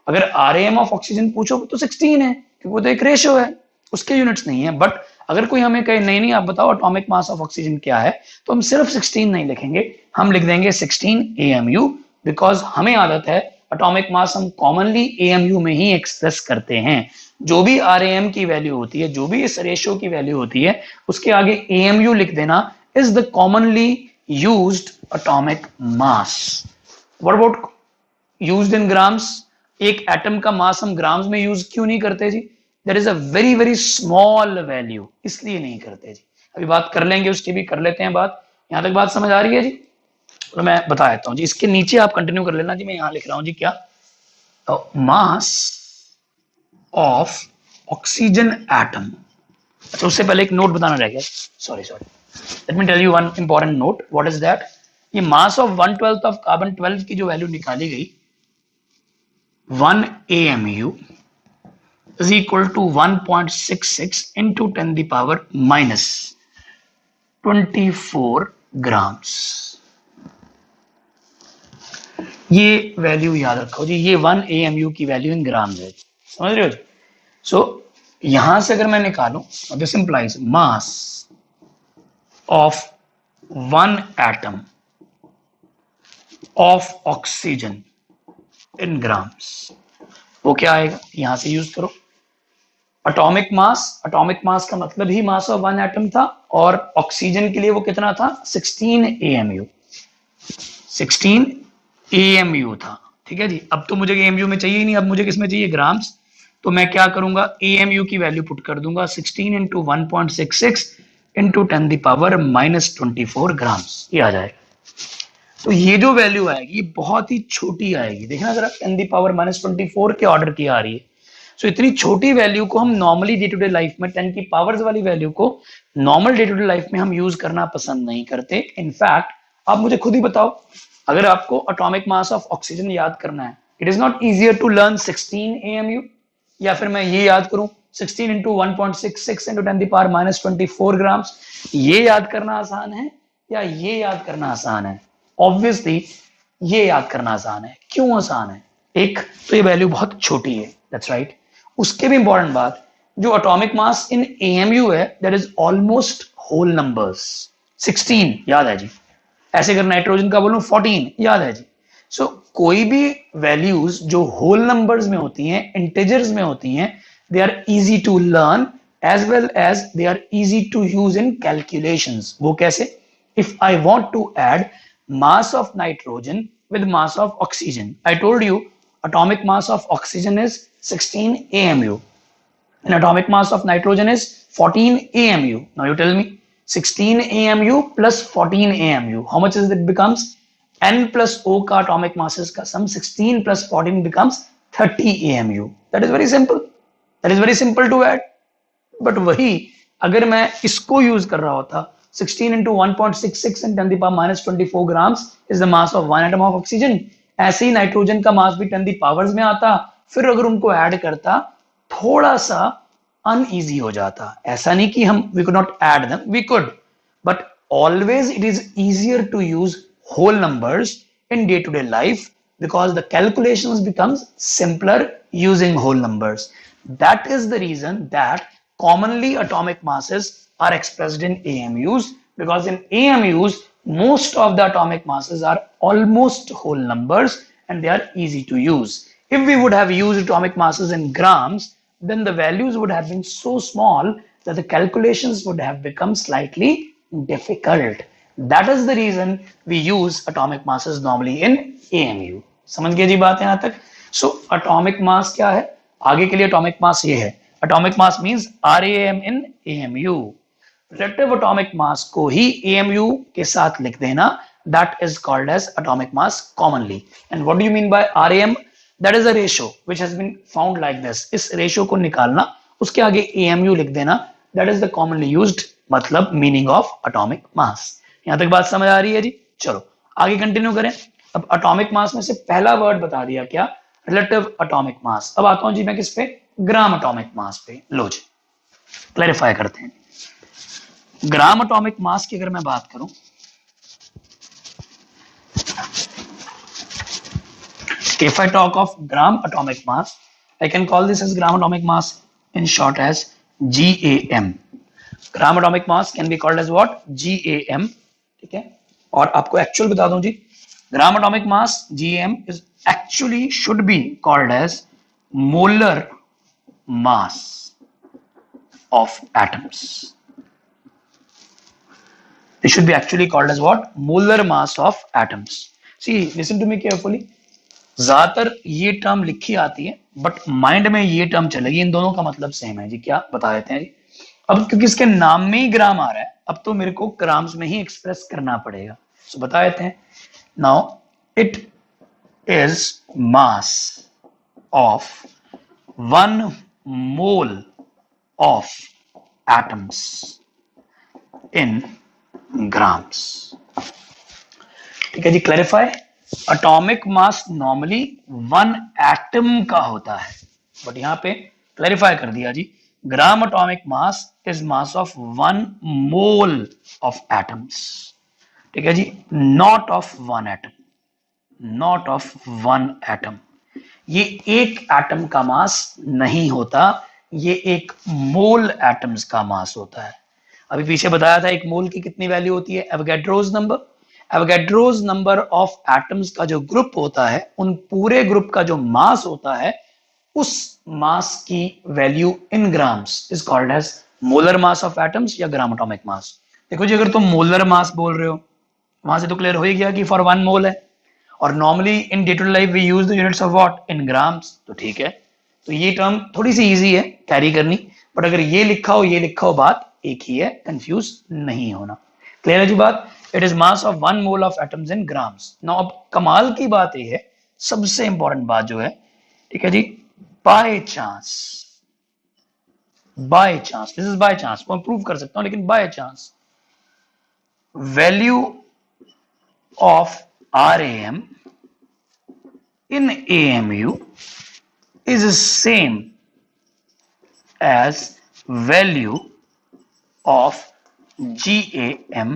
A: अगर RAM ऑफ ऑक्सीजन पूछो तो 16 है, क्योंकि वो तो एक रेशो है, उसके यूनिट्स नहीं है। बट अगर कोई हमें कहे नहीं नहीं आप बताओ एटॉमिक मास ऑफ ऑक्सीजन क्या है, तो हम सिर्फ 16 नहीं लिखेंगे, हम लिख देंगे 16 AMU, बिकॉज हमें आदत है एटॉमिक मास हम कॉमनली AMU में ही एक्सप्रेस करते हैं। जो भी RAM की वैल्यू होती है, जो भी इस रेशियो की वैल्यू होती है, उसके आगे AMU लिख देना is the commonly used atomic mass. What about used in grams? एक एटम का मास हम ग्राम्स में यूज क्यों नहीं करते जी? There is a very very small value, इसलिए नहीं करते जी। अभी बात कर लेंगे उसकी भी, कर लेते हैं बात। यहां तक बात समझ आ रही है जी? तो मैं बता देता हूं जी, इसके नीचे आप कंटिन्यू कर लेना जी। मैं यहां लिख रहा हूं जी क्या, तो मास ऑफ ऑक्सीजन एटम। अच्छा, उससे पहले एक नोट बताना रह गया, sorry. Let me tell you one important note, what is that? ये मास ऑफ 1/12 ऑफ कार्बन 12 की जो वैल्यू निकाली गई, 1 AMU is equal to 1.66 into 10 the power minus 24 grams. ये वैल्यू याद रखो जी, ये 1 AMU की वैल्यू इन ग्राम है, समझ रहे हो जी? सो यहां से अगर मैं निकालूं, this implies mass of 1 atom of oxygen in grams, वो क्या आएगा? यहां से यूज करो एटॉमिक मास का मतलब ही मास ऑफ 1 एटम था, और ऑक्सीजन के लिए वो कितना था? 16 AMU, 16 AMU था, ठीक है जी। अब तो मुझे AMU में चाहिए ही नहीं, अब मुझे किसमें चाहिए? ग्राम्स। तो मैं क्या करूंगा? AMU की वैल्यू पुट कर दूंगा, 16 into 1.66 into 10 the power minus 24 grams, ये आ जाएगा। तो ये जो वैल्यू आएगी ये बहुत ही छोटी आएगी, देखना जरा, 10 द पावर माइनस 24 के ऑर्डर की आ रही है। सो इतनी छोटी वैल्यू को हम normally day to day life में, 10 की पावर्स वाली वैल्यू को normal day to day life में हम यूज करना पसंद नहीं करते। इनफैक्ट आप मुझे खुद ही बताओ, अगर आपको एटॉमिक मास ऑफ ऑक्सीजन याद करना है, it is not easier to learn 16 AMU, या फिर मैं ये याद करूं 16 into 1.66 into 10 power minus 24 grams, ये याद करना आसान है या ये याद करना आसान है? ऑब्वियसली ये याद करना आसान है। क्यों आसान है? एक तो ये वैल्यू बहुत छोटी है, दैट्स राइट। उसके भी इंपॉर्टेंट बात, जो एटॉमिक मास इन AMU है that is almost whole numbers, 16 याद है जी। ऐसे अगर नाइट्रोजन का बोलूं 14 याद है जी। सो कोई भी वैल्यूज जो होल नंबर्स में होती हैं, इंटीजर्स में होती हैं, they are easy to learn as well as they are easy to use in calculations. वो कैसे? If I want to add mass of nitrogen with mass of oxygen, I told you atomic mass of oxygen is 16 AMU and atomic mass of nitrogen is 14 AMU. Now you tell me 16 AMU plus 14 AMU, how much is it becomes? N plus O का atomic masses का sum 16 plus 14 becomes 30 AMU. That is very simple. That is very simple to add. But वही अगर मैं इसको use कर रहा होता, 16 into 1.66 and 10 the power minus 24 grams is the mass of one atom of oxygen, ऐसे ही nitrogen का मास भी 10 the powers में आता, फिर अगर उनको ऐड करता थोड़ा सा अनईजी हो जाता। ऐसा नहीं कि हम we could not add them, we could, but always it is easier to use whole numbers in day to day life because the calculations becomes simpler using whole numbers. That is the reason that commonly atomic masses are expressed in AMUs, because in AMUs most of the atomic masses are almost whole numbers and they are easy to use. If we would have used atomic masses in grams, then the values would have been so small that the calculations would have become slightly difficult. That is the reason we use atomic masses normally in AMU. समझ गए जी बात यहां तक? So atomic mass क्या है? आगे के लिए एटॉमिक मास ये है, atomic mass means RAM in AMU। Relative atomic मास को ही AMU के साथ लिख देना, that is called as atomic mass commonly. And what do you mean by RAM? That is a ratio which has been found like this. इस ratio को निकालना, उसके आगे AMU लिख देना, that is the commonly used मतलब meaning of atomic mass. यहां तक बात समझ आ रही है जी? चलो आगे कंटिन्यू करें। अब एटॉमिक मास में से पहला वर्ड बता दिया क्या? रिलेटिव एटॉमिक मास। अब आता हूं जी मैं किस पे? ग्राम एटॉमिक मास पे। लो जी क्लैरिफाई करते हैं। ग्राम एटॉमिक मास की अगर मैं बात करूं, if I talk of gram atomic mass, I can call this as gram atomic mass, in short as GAM. Gram atomic mass can be called as what? GAM। ठीक है, और आपको एक्चुअल बता दूं जी, gram atomic mass GAM is actually should be called as molar mass of atoms. This should be actually called as what? Molar mass of atoms. See, listen to me carefully. ज्यादातर ये term लिखी आती है but mind में ये term चलेगी, इन दोनों का मतलब सेम है जी। क्या बता देते हैं जी? अब क्योंकि इसके नाम में ही ग्राम आ रहा है, अब तो मेरे को ग्राम्स में ही एक्सप्रेस करना पड़ेगा। तो बता देते हैं। Now it is mass of 1 mole of atoms in grams. ठीक है जी, clarify. Atomic mass normally 1 atom का होता है, बट यहां पे क्लैरिफाई कर दिया जी, gram atomic mass is mass of 1 mole of atoms. ठीक है जी, not of 1 atom, not of 1 atom. ये एक एटम का मास नहीं होता, ये एक मोल एटम्स का मास होता है। अभी पीछे बताया था एक मोल की कितनी वैल्यू होती है, Avogadro's number. Avogadro's number of atoms का जो ग्रुप होता है, उन पूरे ग्रुप का जो मास होता है, उस मास की value in grams is called as molar mass of atoms या ग्राम एटॉमिक मास। देखो जी, अगर तुम मोलर मास बोल रहे हो, वहां से तो क्लियर हो ही गया कि फॉर 1 मोल है, और normally in day to life we use the units of what, in grams, तो ठीक है। तो ये टर्म थोड़ी सी इजी है कैरी करनी, बट अगर ये लिखा हो ये लिखा हो, बात एक ही है, कंफ्यूज नहीं होना। क्लियर है जी बात। It is mass of 1 mole of atoms in grams. Now अब कमाल की बात ये है, सबसे इंपॉर्टेंट बात जो है, ठीक है जी, by chance, by chance, this is by chance, मैं प्रूव कर सकता हूं लेकिन by chance value of RAM in AMU is same as value of GAM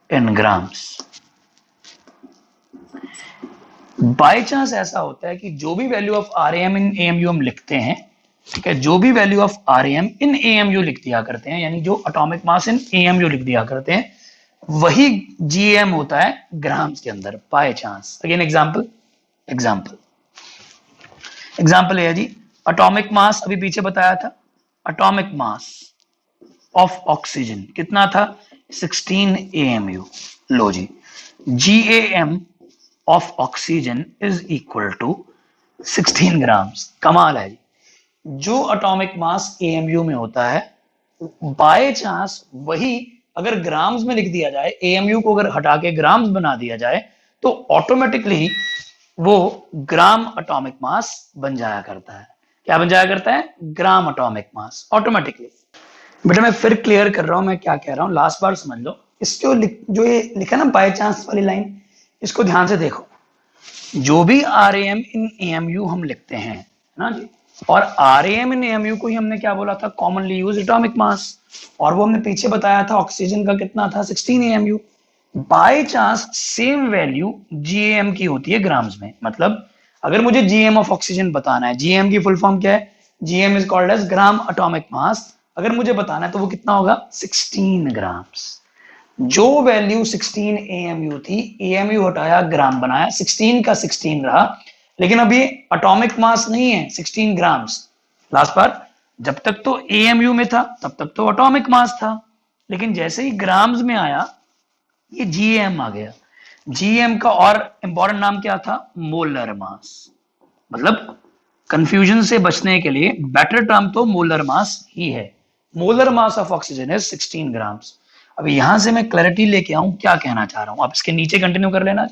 A: in grams। By chance ऐसा होता है कि जो भी value of RAM in AMU हम लिखते हैं, ठीक है, जो भी value of RAM in AMU लिख दिया करते हैं, यानी जो एटॉमिक मास इन AMU लिख दिया करते हैं, वही GAM होता है ग्राम्स के अंदर, by chance. Again example, example है जी, एटॉमिक मास अभी पीछे बताया था, एटॉमिक मास ऑफ ऑक्सीजन कितना था, 16 AMU। लो जी, GAM of oxygen is equal to 16 grams. कमाल है जी, जो एटॉमिक मास AMU में होता है, बाय चांस वही अगर ग्राम्स में लिख दिया जाए, AMU को अगर हटा के ग्राम्स बना दिया जाए, तो ऑटोमेटिकली वो ग्राम एटॉमिक मास बन जाया करता है। क्या बन जाया करता है, ग्राम एटॉमिक मास, ऑटोमेटिकली। बेटा मैं फिर क्लियर कर रहा हूं मैं क्या कह रहा हूं, लास्ट बार समझ लो। इसको जो ये लिखा ना बाय चांस वाली लाइन, इसको ध्यान से देखो। जो भी RAM इन AMU हम लिखते हैं ना जी, और RAM इन AMU को ही हमने क्या बोला था, कॉमनली यूज एटॉमिक मास, और वो हमने पीछे बताया था ऑक्सीजन का कितना था, 16 AMU। By chance same value GAM की होती है ग्राम्स में। मतलब अगर मुझे GAM ऑफ ऑक्सीजन बताना है, GAM की फुल फॉर्म क्या है, GAM is called as gram atomic mass. अगर मुझे बताना है तो वो कितना होगा, 16 ग्राम्स। जो वैल्यू 16 AMU थी, AMU हटाया ग्राम बनाया, 16 का 16 रहा, लेकिन अब ये एटॉमिक मास नहीं है 16 ग्राम्स। लास्ट बार जब तक तो AMU में था तब तक तो एटॉमिक मास था, लेकिन जैसे ही ग्राम्स में आया ये GAM आ गया। GAM का और इंपॉर्टेंट नाम क्या था, मोलर मास। मतलब कंफ्यूजन से बचने के लिए बेटर टर्म तो मोलर मास ही है। Molar mass of oxygen is 16 grams. अभी यहां से मैं क्लैरिटी लेके आऊं क्या कहना चाह रहा हूं, आप इसके नीचे कंटिन्यू कर लेना।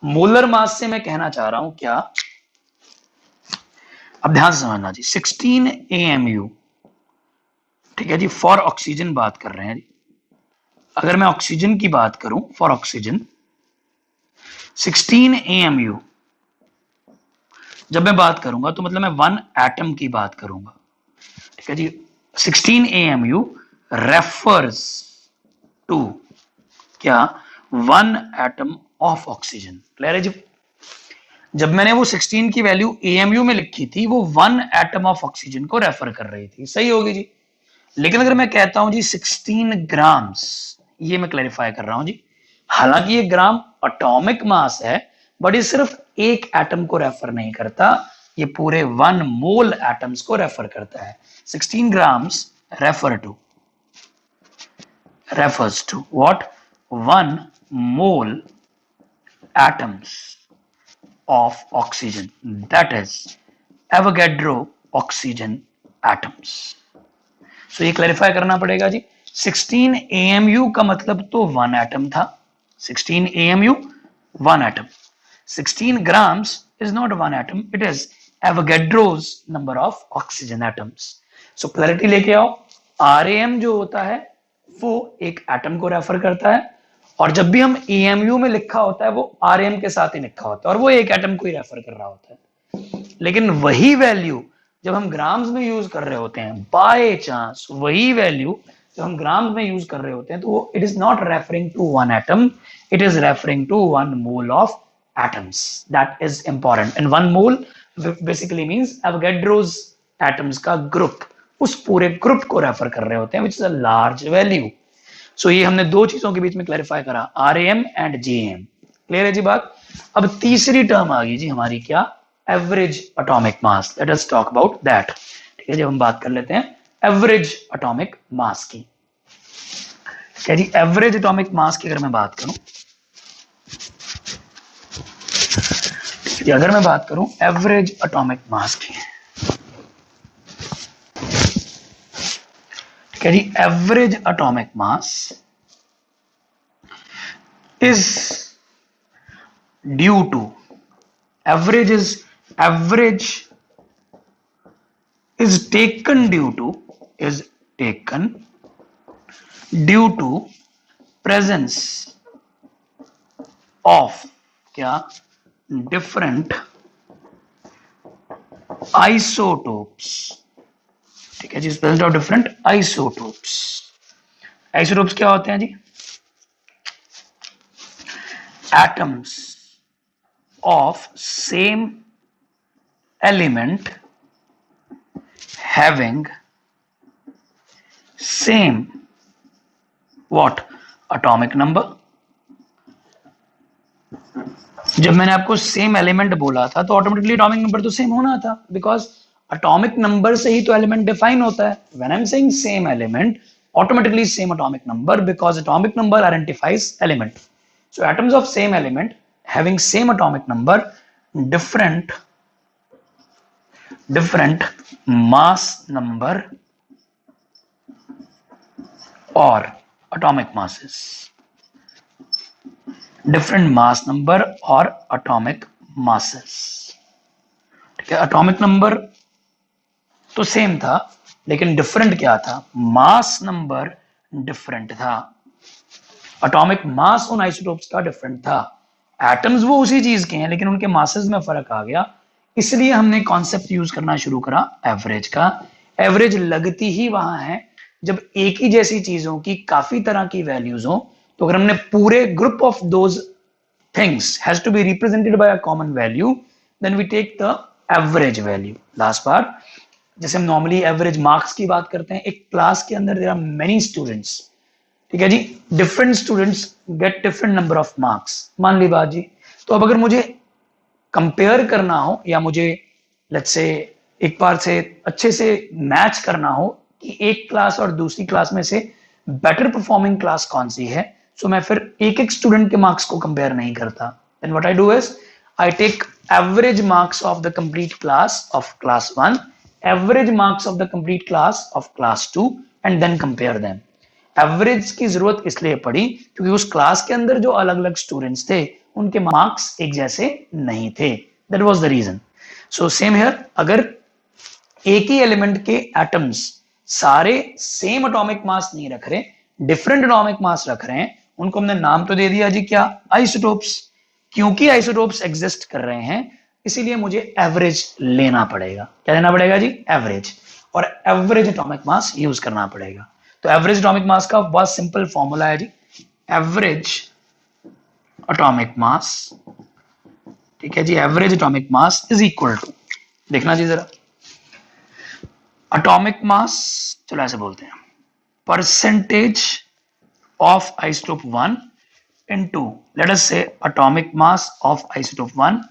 A: मोलर मास से मैं कहना चाह रहा हूं क्या, अब ध्यान से समझना जी, 16 AMU, ठीक है जी, फॉर ऑक्सीजन बात कर रहे हैं जी। अगर मैं ऑक्सीजन की बात करूं, फॉर ऑक्सीजन 16 AMU जब मैं बात करूंगा तो मतलब मैं 1 एटम की बात करूंगा, ठीक है जी। 16 AMU रेफर्स टू क्या, 1 एटम ऑफ ऑक्सीजन। क्लियर है जी। जब मैंने वो 16 की वैल्यू AMU में लिखी थी, वो 1 एटम ऑफ ऑक्सीजन को रेफर कर रही थी, सही होगी जी। लेकिन अगर मैं कहता हूं जी 16 ग्राम्स, ये मैं क्लैरिफाई कर रहा हूं जी, हालांकि ये ग्राम एटॉमिक मास है, बट ये सिर्फ एक एटम को रेफर नहीं करता, ये पूरे 1 मोल एटम्स को रेफर करता है। 16 grams refers to what, 1 mole atoms of oxygen, that is Avogadro oxygen atoms। सो ये क्लैरिफाई करना पड़ेगा जी। 16 AMU का मतलब तो 1 एटम था, 16 AMU 1 atom. 16 grams is not 1 atom, it is Avogadro's number of oxygen atoms। So clarity लेके आओ, RAM जो होता है वो एक एटम को रेफर करता है, और जब भी हम EMU में लिखा होता है वो RM के साथ ही लिखा होता है, और वो एक एटम को ही रेफर कर रहा होता है। लेकिन वही वैल्यू जब हम ग्राम्स में यूज कर रहे होते हैं, बाय चांस वही वैल्यू जब हम ग्राम्स में यूज कर रहे होते हैं, तो वो it is not referring to one atom, it is referring to 1 mole of atoms. That is important. And 1 mole basically means Avogadro's atoms का ग्रुप, उस पूरे ग्रुप को रेफर कर रहे होते हैं, which is a large value. So ये हमने दो चीजों के बीच में क्लैरिफाई करा, RAM एंड JM. क्लियर है जी बात? अब तीसरी टर्म आ गई जी हमारी, क्या? Average atomic mass. Let us talk about that. ठीक है, जब हम बात कर लेते हैं एवरेज एटॉमिक मास की. क्या जी, एवरेज एटॉमिक मास की अगर मैं बात करूं, अगर मैं बात करूं एवरेज एटॉमिक मास की, ठीक है जी, average atomic mass is due to, average is taken due to presence of क्या, different isotopes. ठीक है जी, presence of different isotopes. Isotopes क्या होते हैं जी? Atoms of same element having same what, atomic number. जब मैंने आपको सेम एलिमेंट बोला था तो ऑटोमेटिकली एटॉमिक नंबर तो सेम होना था, बिकॉज एटॉमिक नंबर से ही तो एलिमेंट डिफाइन होता है. When I am saying same element, automatically same atomic number, because atomic number identifies element. So atoms of same element having same atomic number, different mass number or atomic masses, different mass number or atomic masses. ठीक है, atomic number तो same था, लेकिन different क्या था? Mass number different था. Atomic mass उन isotopes का डिफरेंट था. एटम्स वो उसी चीज के हैं, लेकिन उनके मासेस में फर्क आ गया. इसलिए हमने कॉन्सेप्ट यूज करना शुरू करा एवरेज का. एवरेज लगती ही वहां है जब एक ही जैसी चीजों की काफी तरह की वैल्यूज हो. तो अगर हमने पूरे group of those things has to be represented by a common value, then we take the average value. Last बार जैसे हम नॉर्मली एवरेज मार्क्स की बात करते हैं, एक क्लास के अंदर देयर आर मेनी स्टूडेंट्स, ठीक है जी, different students get different number of marks, मान ली बात जी. तो अब अगर मुझे कंपेयर करना हो, या मुझे लेट्स से एक बार से अच्छे से मैच करना हो कि एक क्लास और दूसरी क्लास में से बेटर परफॉर्मिंग क्लास कौन सी है, सो मैं फिर एक एक स्टूडेंट के मार्क्स को कंपेयर नहीं करता. Then what I do is I take average marks of the complete class of class 1, average marks of the complete class of class 2, and then compare them. Average की जरूरत इसलिए पड़ी क्योंकि उस क्लास के अंदर जो अलग अलग स्टूडेंट्स थे उनके मार्क्स एक जैसे नहीं थे. That was the reason. So same here, अगर एक ही एलिमेंट के एटम्स सारे सेम एटॉमिक मास नहीं रख रहे, डिफरेंट एटॉमिक मास रख रहे हैं, उनको हमने नाम तो दे दिया जी क्या, आइसोटोप्स. क्योंकि आइसोटोप्स एग्जिस्ट कर रहे हैं, इसीलिए मुझे एवरेज लेना पड़ेगा. क्या लेना पड़ेगा जी? एवरेज. और एवरेज एटॉमिक मास यूज करना पड़ेगा. तो एवरेज एटॉमिक मास का बहुत सिंपल फॉर्मूला है जी, एवरेज एटॉमिक मास, ठीक है जी, average atomic mass is equal to, देखना जी जरा, एटॉमिक मास, चलो ऐसे बोलते हैं, percentage of isotope 1 into, let us say atomic mass of isotope 1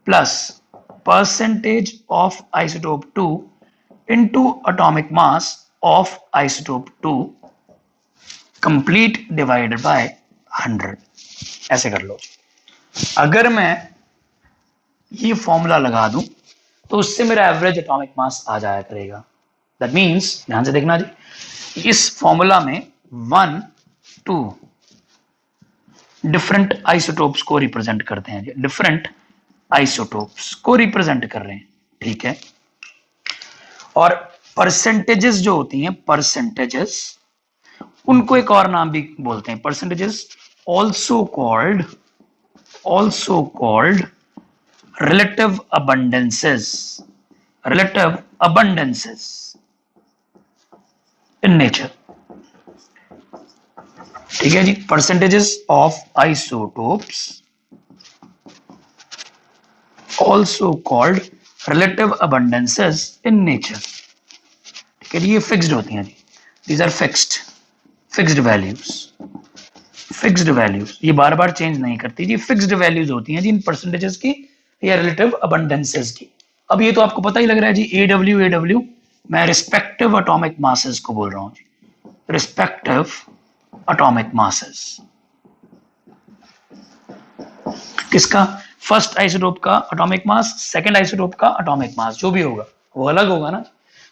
A: plus percentage of isotope 2 into atomic mass of isotope 2 complete divided by 100. ऐसे कर लो. अगर मैं ये फॉर्मूला लगा दूं तो उससे मेरा एवरेज एटॉमिक मास आ जाया करेगा. दैट मींस, ध्यान से देखना जी, इस फॉर्मूला में 1, 2 डिफरेंट आइसोटोप्स को रिप्रेजेंट करते हैं, डिफरेंट आइसोटोप्स को रिप्रेजेंट कर रहे हैं, ठीक है. और परसेंटेजेस जो होती हैं, परसेंटेजेस, उनको एक और नाम भी बोलते हैं, percentages also called relative abundances, relative abundances in nature. ठीक है जी, percentages of isotopes also called relative abundances in nature. ठीक है जी, ये फिक्स्ड होती हैं जी, दीज आर फिक्स्ड वैल्यूज, ये बार बार चेंज नहीं करती जी, फिक्स्ड वैल्यूज होती हैं जी इन परसेंटेजेस की या रिलेटिव अबंडेंसेस की। अब ये तो आपको पता ही लग रहा है जी, AW मैं रिस्पेक्टिव एटॉमिक मासेस को बोल रहा हूं जी, रिस्पेक्टिव एटॉमिक मासेस। किसका? फर्स्ट आइसोटोप का एटॉमिक मास, सेकंड आइसोटोप का एटॉमिक मास, जो भी होगा वो अलग होगा ना।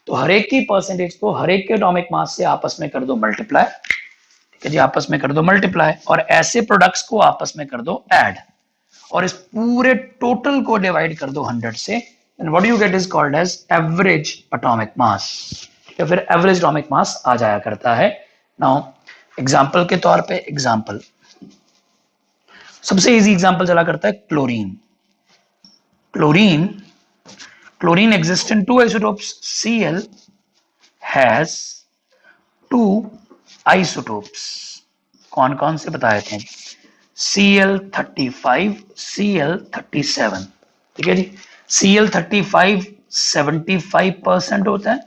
A: तो हर एक की परसेंटेज को हर एक के एटॉमिक मास से आपस में कर दो मल्टीप्लाई। ठीक है जी, आपस में कर दो मल्टीप्लाई, और ऐसे प्रोडक्ट्स को आपस में कर दो ऐड, और इस पूरे टोटल को डिवाइड कर दो 100 से, and what you get is called as average atomic mass. या फिर एवरेज एटॉमिक मास आ जाया करता है। नाउ एग्जांपल के तौर पे, एग्जांपल सबसे इजी एग्जांपल चला करता है chlorine. Chlorine exists in two isotopes. Cl has two isotopes. कौन कौन से बताए थे? Cl35, Cl37। ठीक है जी, Cl35 75% होता है,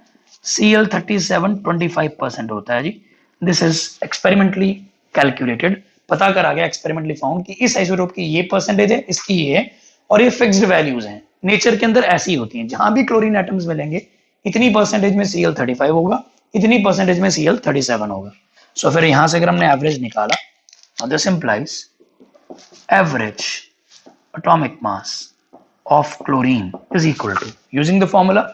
A: Cl37 25% होता है जी। दिस इज एक्सपेरिमेंटली कैलकुलेटेड, पता करा गया, एक्सपेरिमेंटली फाउंड कि इस आइसोटोप की ये परसेंटेज है, इसकी ये है, और ये फिक्स्ड वैल्यूज हैं। नेचर के अंदर ऐसी होती हैं, जहां भी क्लोरीन एटम्स मिलेंगे इतनी परसेंटेज में Cl35 होगा, इतनी परसेंटेज में Cl37 होगा। सो फिर यहां से अगर हमने एवरेज निकाला, this implies average atomic mass of chlorine is equal to, using the formula,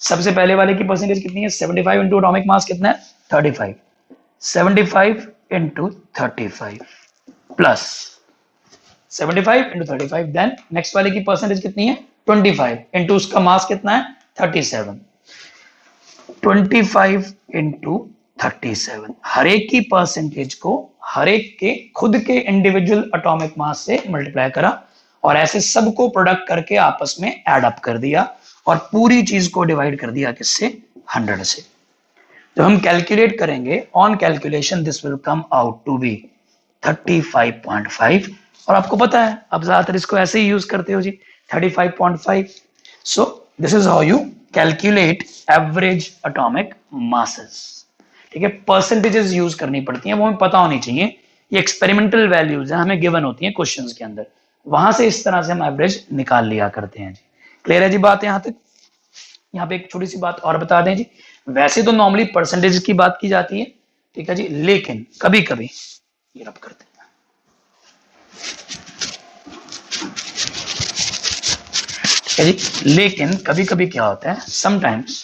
A: सबसे पहले वाले की परसेंटेज कितनी है 75 इंटू एटॉमिक मास कितना है 35, 75 into 35 plus 75 into 35, then next वाले की परसेंटेज कितनी है 25 इंटू उसका मास कितना है 37, 25 इंटू 37, हर एक की परसेंटेज को हर एक के खुद के इंडिविजुअल एटॉमिक मास से मल्टीप्लाई करा, और ऐसे सबको प्रोडक्ट करके आपस में ऐड अप कर दिया, और पूरी चीज को डिवाइड कर दिया किससे 100 से। जब हम कैलकुलेट करेंगे on calculation this will come out to be 35.5, और आपको पता है आप ज्यादातर इसको ऐसे ही यूज करते हो जी 35.5। So this is how you calculate average atomic masses. ठीक है, परसेंटेजेस यूज करनी पड़ती हैं, वो हमें पता होनी चाहिए, ये एक्सपेरिमेंटल वैल्यूज हैं, हमें गिवन होती हैं क्वेश्चंस के अंदर, वहां से इस तरह से हम एवरेज निकाल लिया करते हैं जी। क्लियर है जी बात यहां तक? यहाँ पे एक छोटी सी बात और बता दें जी, वैसे तो नॉर्मली परसेंटेज की बात की जाती है, ठीक है जी, लेकिन कभी कभी ये रब करते हैं, ठीक है जी, लेकिन कभी कभी क्या होता है, sometimes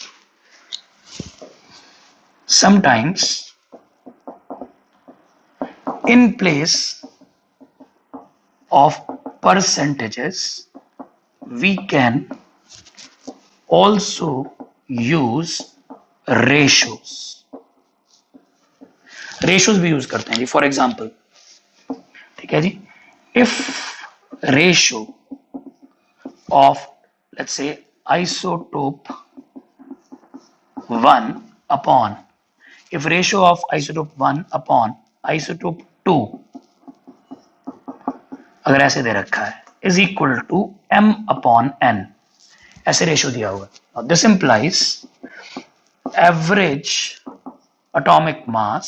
A: in place of percentages we can also use ratios भी यूज करते हैं जी। फॉर एग्जाम्पल, ठीक है जी, if ratio of let's say isotope 1 upon, if ratio of isotope 1 upon isotope 2 अगर ऐसे दे रखा है is equal to m upon n, ऐसे रेशियो दिया हुआ है, दिस इंप्लाइज एवरेज एटॉमिक मास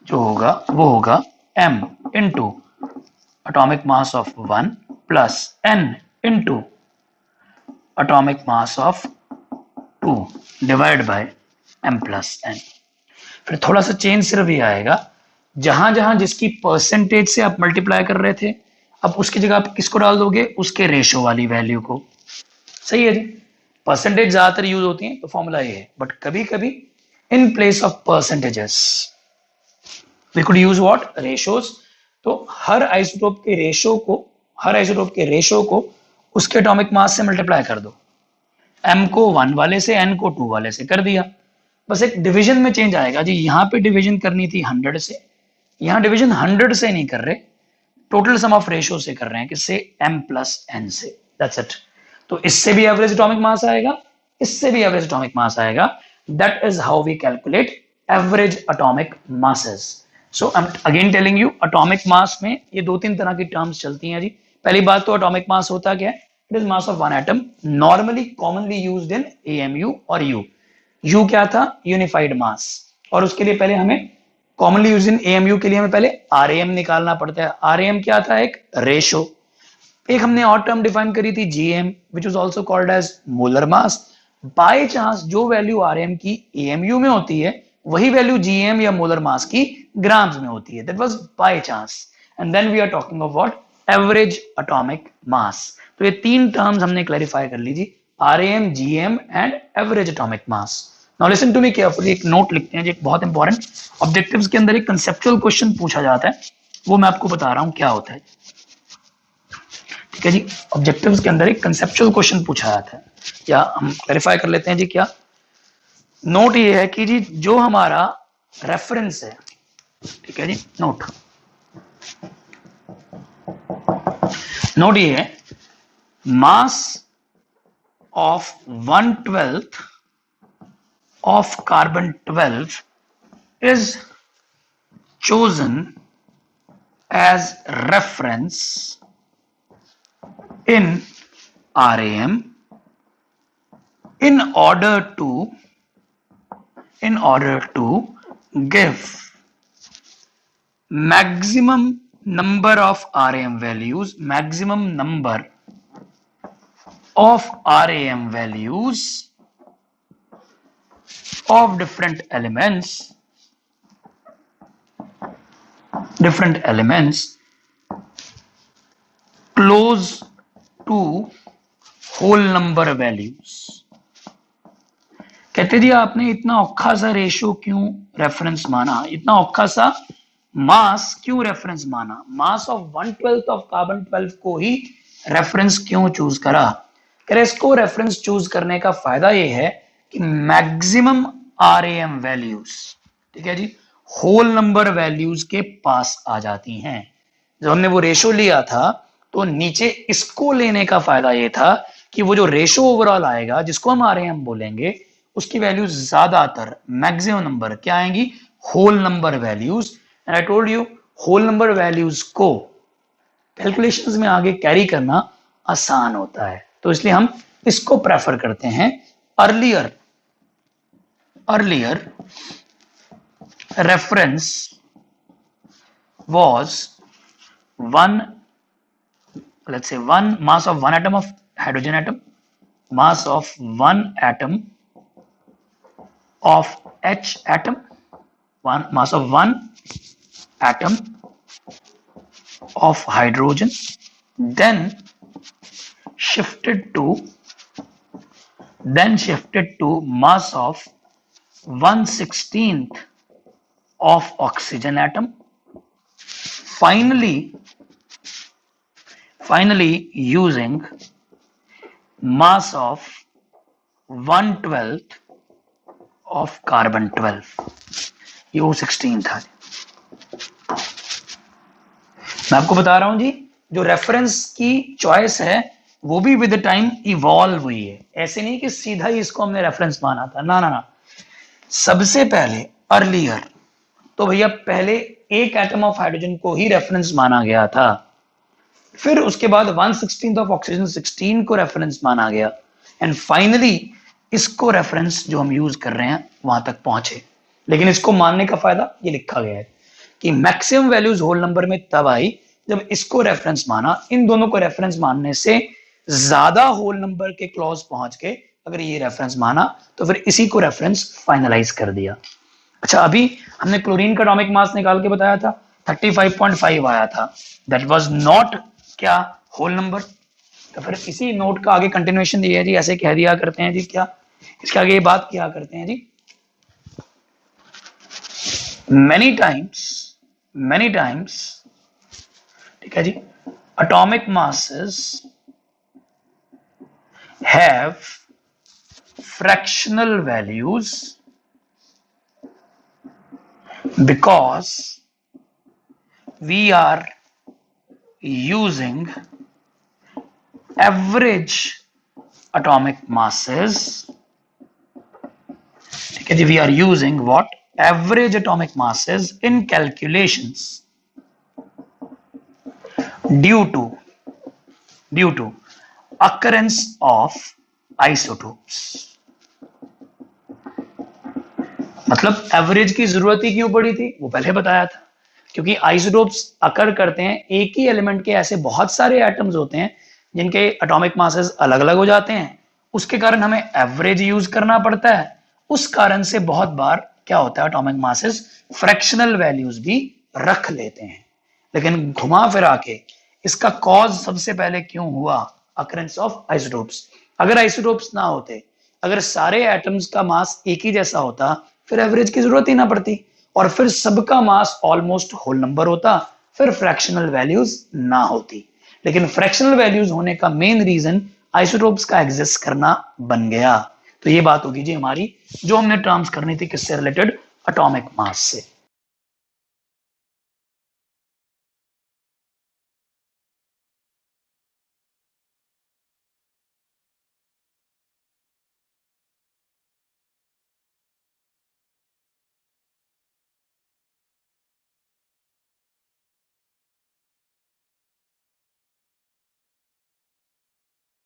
A: जो होगा वो होगा m into atomic mass of 1 plus n into atomic mass of 2 divide by m plus n। फिर थोड़ा सा चेंज सिर्फ ये आएगा, जहां जहां जिसकी परसेंटेज से आप मल्टीप्लाई कर रहे थे, अब उसकी जगह आप किसको डाल दोगे, उसके रेशो वाली वैल्यू को। सही है जी, परसेंटेज ज्यादातर यूज होती है तो फॉर्मूला ये है, बट कभी कभी in place of percentages we could use what, ratios. तो हर आइसोटोप के रेशो को उसके एटॉमिक मास से मल्टीप्लाई कर दो, m को 1 वाले से n को 2 वाले से कर दिया, बस एक डिवीजन में चेंज आएगा जी। यहां पे डिवीजन करनी थी 100 से, यहां डिवीजन 100 से नहीं कर रहे, टोटल सम ऑफ रेशियो से कर रहे हैं, किससे, m प्लस n से, दैट्स इट। तो इससे भी एवरेज एटॉमिक मास आएगा, इससे भी एवरेज एटॉमिक मास आएगा। That is how we calculate average atomic masses. So I am again telling you, atomic mass में ये दो तीन तरह की टर्म्स चलती हैं जी। पहली बात तो एटॉमिक मास होता क्या है, it is mass of one atom, normally commonly used in AMU और यू। यू क्या था, यूनिफाइड मास, और उसके लिए पहले हमें कॉमनली यूज इन एएमयू के लिए हमें पहले आरएएम निकालना पड़ता है। आरएएम क्या था, एक रेशो। एक हमने और टर्म डिफाइन करी थी GM, which was also called as molar mass. By chance जो वैल्यू आरएम की एएमयू में होती है, वही वैल्यू जीएम या मोलर मास की ग्राम्स में होती है। That was by chance. And then we are talking of what, average atomic mass. तो ये तीन टर्म्स हमने क्लैरिफाई कर ली जी, RM, GM and average atomic mass. Now listen to me carefully, एक नोट लिखते हैं जी, एक बहुत इंपॉर्टेंट। ऑब्जेक्टिव्स के अंदर एक कंसेप्चुअल क्वेश्चन पूछा जाता है, वो मैं आपको बता रहा हूं क्या होता है। ठीक है जी, ऑब्जेक्टिव्स के अंदर एक कंसेप्चुअल क्वेश्चन पूछा जाता है, या हम क्लैरिफाई कर लेते हैं जी। क्या नोट ये है कि जी जो हमारा रेफरेंस है, ठीक है जी, नोट ये है, mass of 1/12 of carbon 12 is chosen as reference in RAM in order to give maximum number of RAM values, maximum number of RAM values of different elements close to whole number values। कहते जी आपने इतना औखा सा ratio क्यों reference माना, इतना औखा सा मास क्यों रेफरेंस माना, मास ऑफ 1/12 ऑफ कार्बन 12 को ही रेफरेंस क्यों चूज करा। कह रहे इसको रेफरेंस चूज करने का फायदा ये है कि मैक्सिमम आरएएम वैल्यूज, ठीक है जी, होल नंबर वैल्यूज के पास आ जाती हैं। जब हमने वो रेशो लिया था तो नीचे इसको लेने का फायदा ये था कि वो जो रेशो ओवरऑल आएगा, जिसको हम आरएएम बोलेंगे, उसकी वैल्यूज ज्यादातर मैक्सिमम नंबर क्या आएंगी, whole number values. And I told you, whole number values को कैलकुलेशंस में आगे कैरी करना आसान होता है, तो इसलिए हम इसको प्रेफर करते हैं। Earlier reference was one, let's say one mass of one atom of hydrogen atom, mass of one atom of H atom, one mass of one atom of hydrogen, then shifted to mass of 1/16 of oxygen atom, finally using mass of 1/12 of carbon 12। ये O16 था। मैं आपको बता रहा हूं जी, जो reference की choice है वो भी विद टाइम इवॉल्व हुई है। ऐसे नहीं कि सीधा ही इसको हमने रेफरेंस माना था, ना ना ना। सबसे पहले अर्लियर तो भैया पहले एक एटम ऑफ हाइड्रोजन को ही रेफरेंस माना गया था, फिर उसके बाद 1/16 ऑफ ऑक्सीजन 16 को रेफरेंस माना गया, एंड फाइनली इसको रेफरेंस जो हम यूज कर रहे हैं वहां तक पहुंचे। लेकिन इसको मानने का फायदा ये लिखा गया है कि मैक्सिमम वैल्यूज होल नंबर में तब आई जब इसको रेफरेंस माना। इन दोनों को रेफरेंस मानने से ज्यादा होल नंबर के क्लॉज पहुंच के अगर ये रेफरेंस माना तो फिर इसी को रेफरेंस फाइनलाइज कर दिया। अच्छा, अभी हमने क्लोरीन का एटॉमिक मास निकाल के बताया था, 35.5 आया था। दैट वाज नॉट क्या, होल नंबर। तो फिर इसी नोट का आगे कंटिन्यूएशन दिया है जी, ऐसे कह दिया करते हैं जी, क्या इसके आगे ये बात किया करते हैं जी, many times, ठीक है जी, atomic masses have fractional values because we are using average atomic masses. ठीक है जी, we are using what? Average atomic masses in calculations due to occurrence of isotopes. मतलब एवरेज की जरूरत ही क्यों पड़ी थी, वो पहले बताया था, क्योंकि आइसोटोप्स अकर करते हैं, एक ही एलिमेंट के ऐसे बहुत सारे एटम्स होते हैं जिनके एटॉमिक मासेस अलग अलग हो जाते हैं, उसके कारण हमें एवरेज यूज करना पड़ता है। उस कारण से बहुत बार क्या होता है, एटॉमिक मासेस फ्रैक्शनल वैल्यूज भी रख लेते हैं। लेकिन घुमा फिरा के इसका कॉज सबसे पहले क्यों हुआ, अकरेंस ऑफ आइसोटोप्स। अगर आइसोटोप्स ना होते, अगर सारे एटम्स का मास एक ही जैसा होता, फिर एवरेज की जरूरत ही ना पड़ती, और फिर सबका मास ऑलमोस्ट होल नंबर होता, फिर फ्रैक्शनल वैल्यूज ना होती। लेकिन फ्रैक्शनल वैल्यूज होने का मेन रीजन आइसोटोप्स का एग्जिस्ट करना बन गया। तो ये बात होगी जी हमारी, जो हमने टर्म्स करनी थी किससे रिलेटेड, एटॉमिक मास से।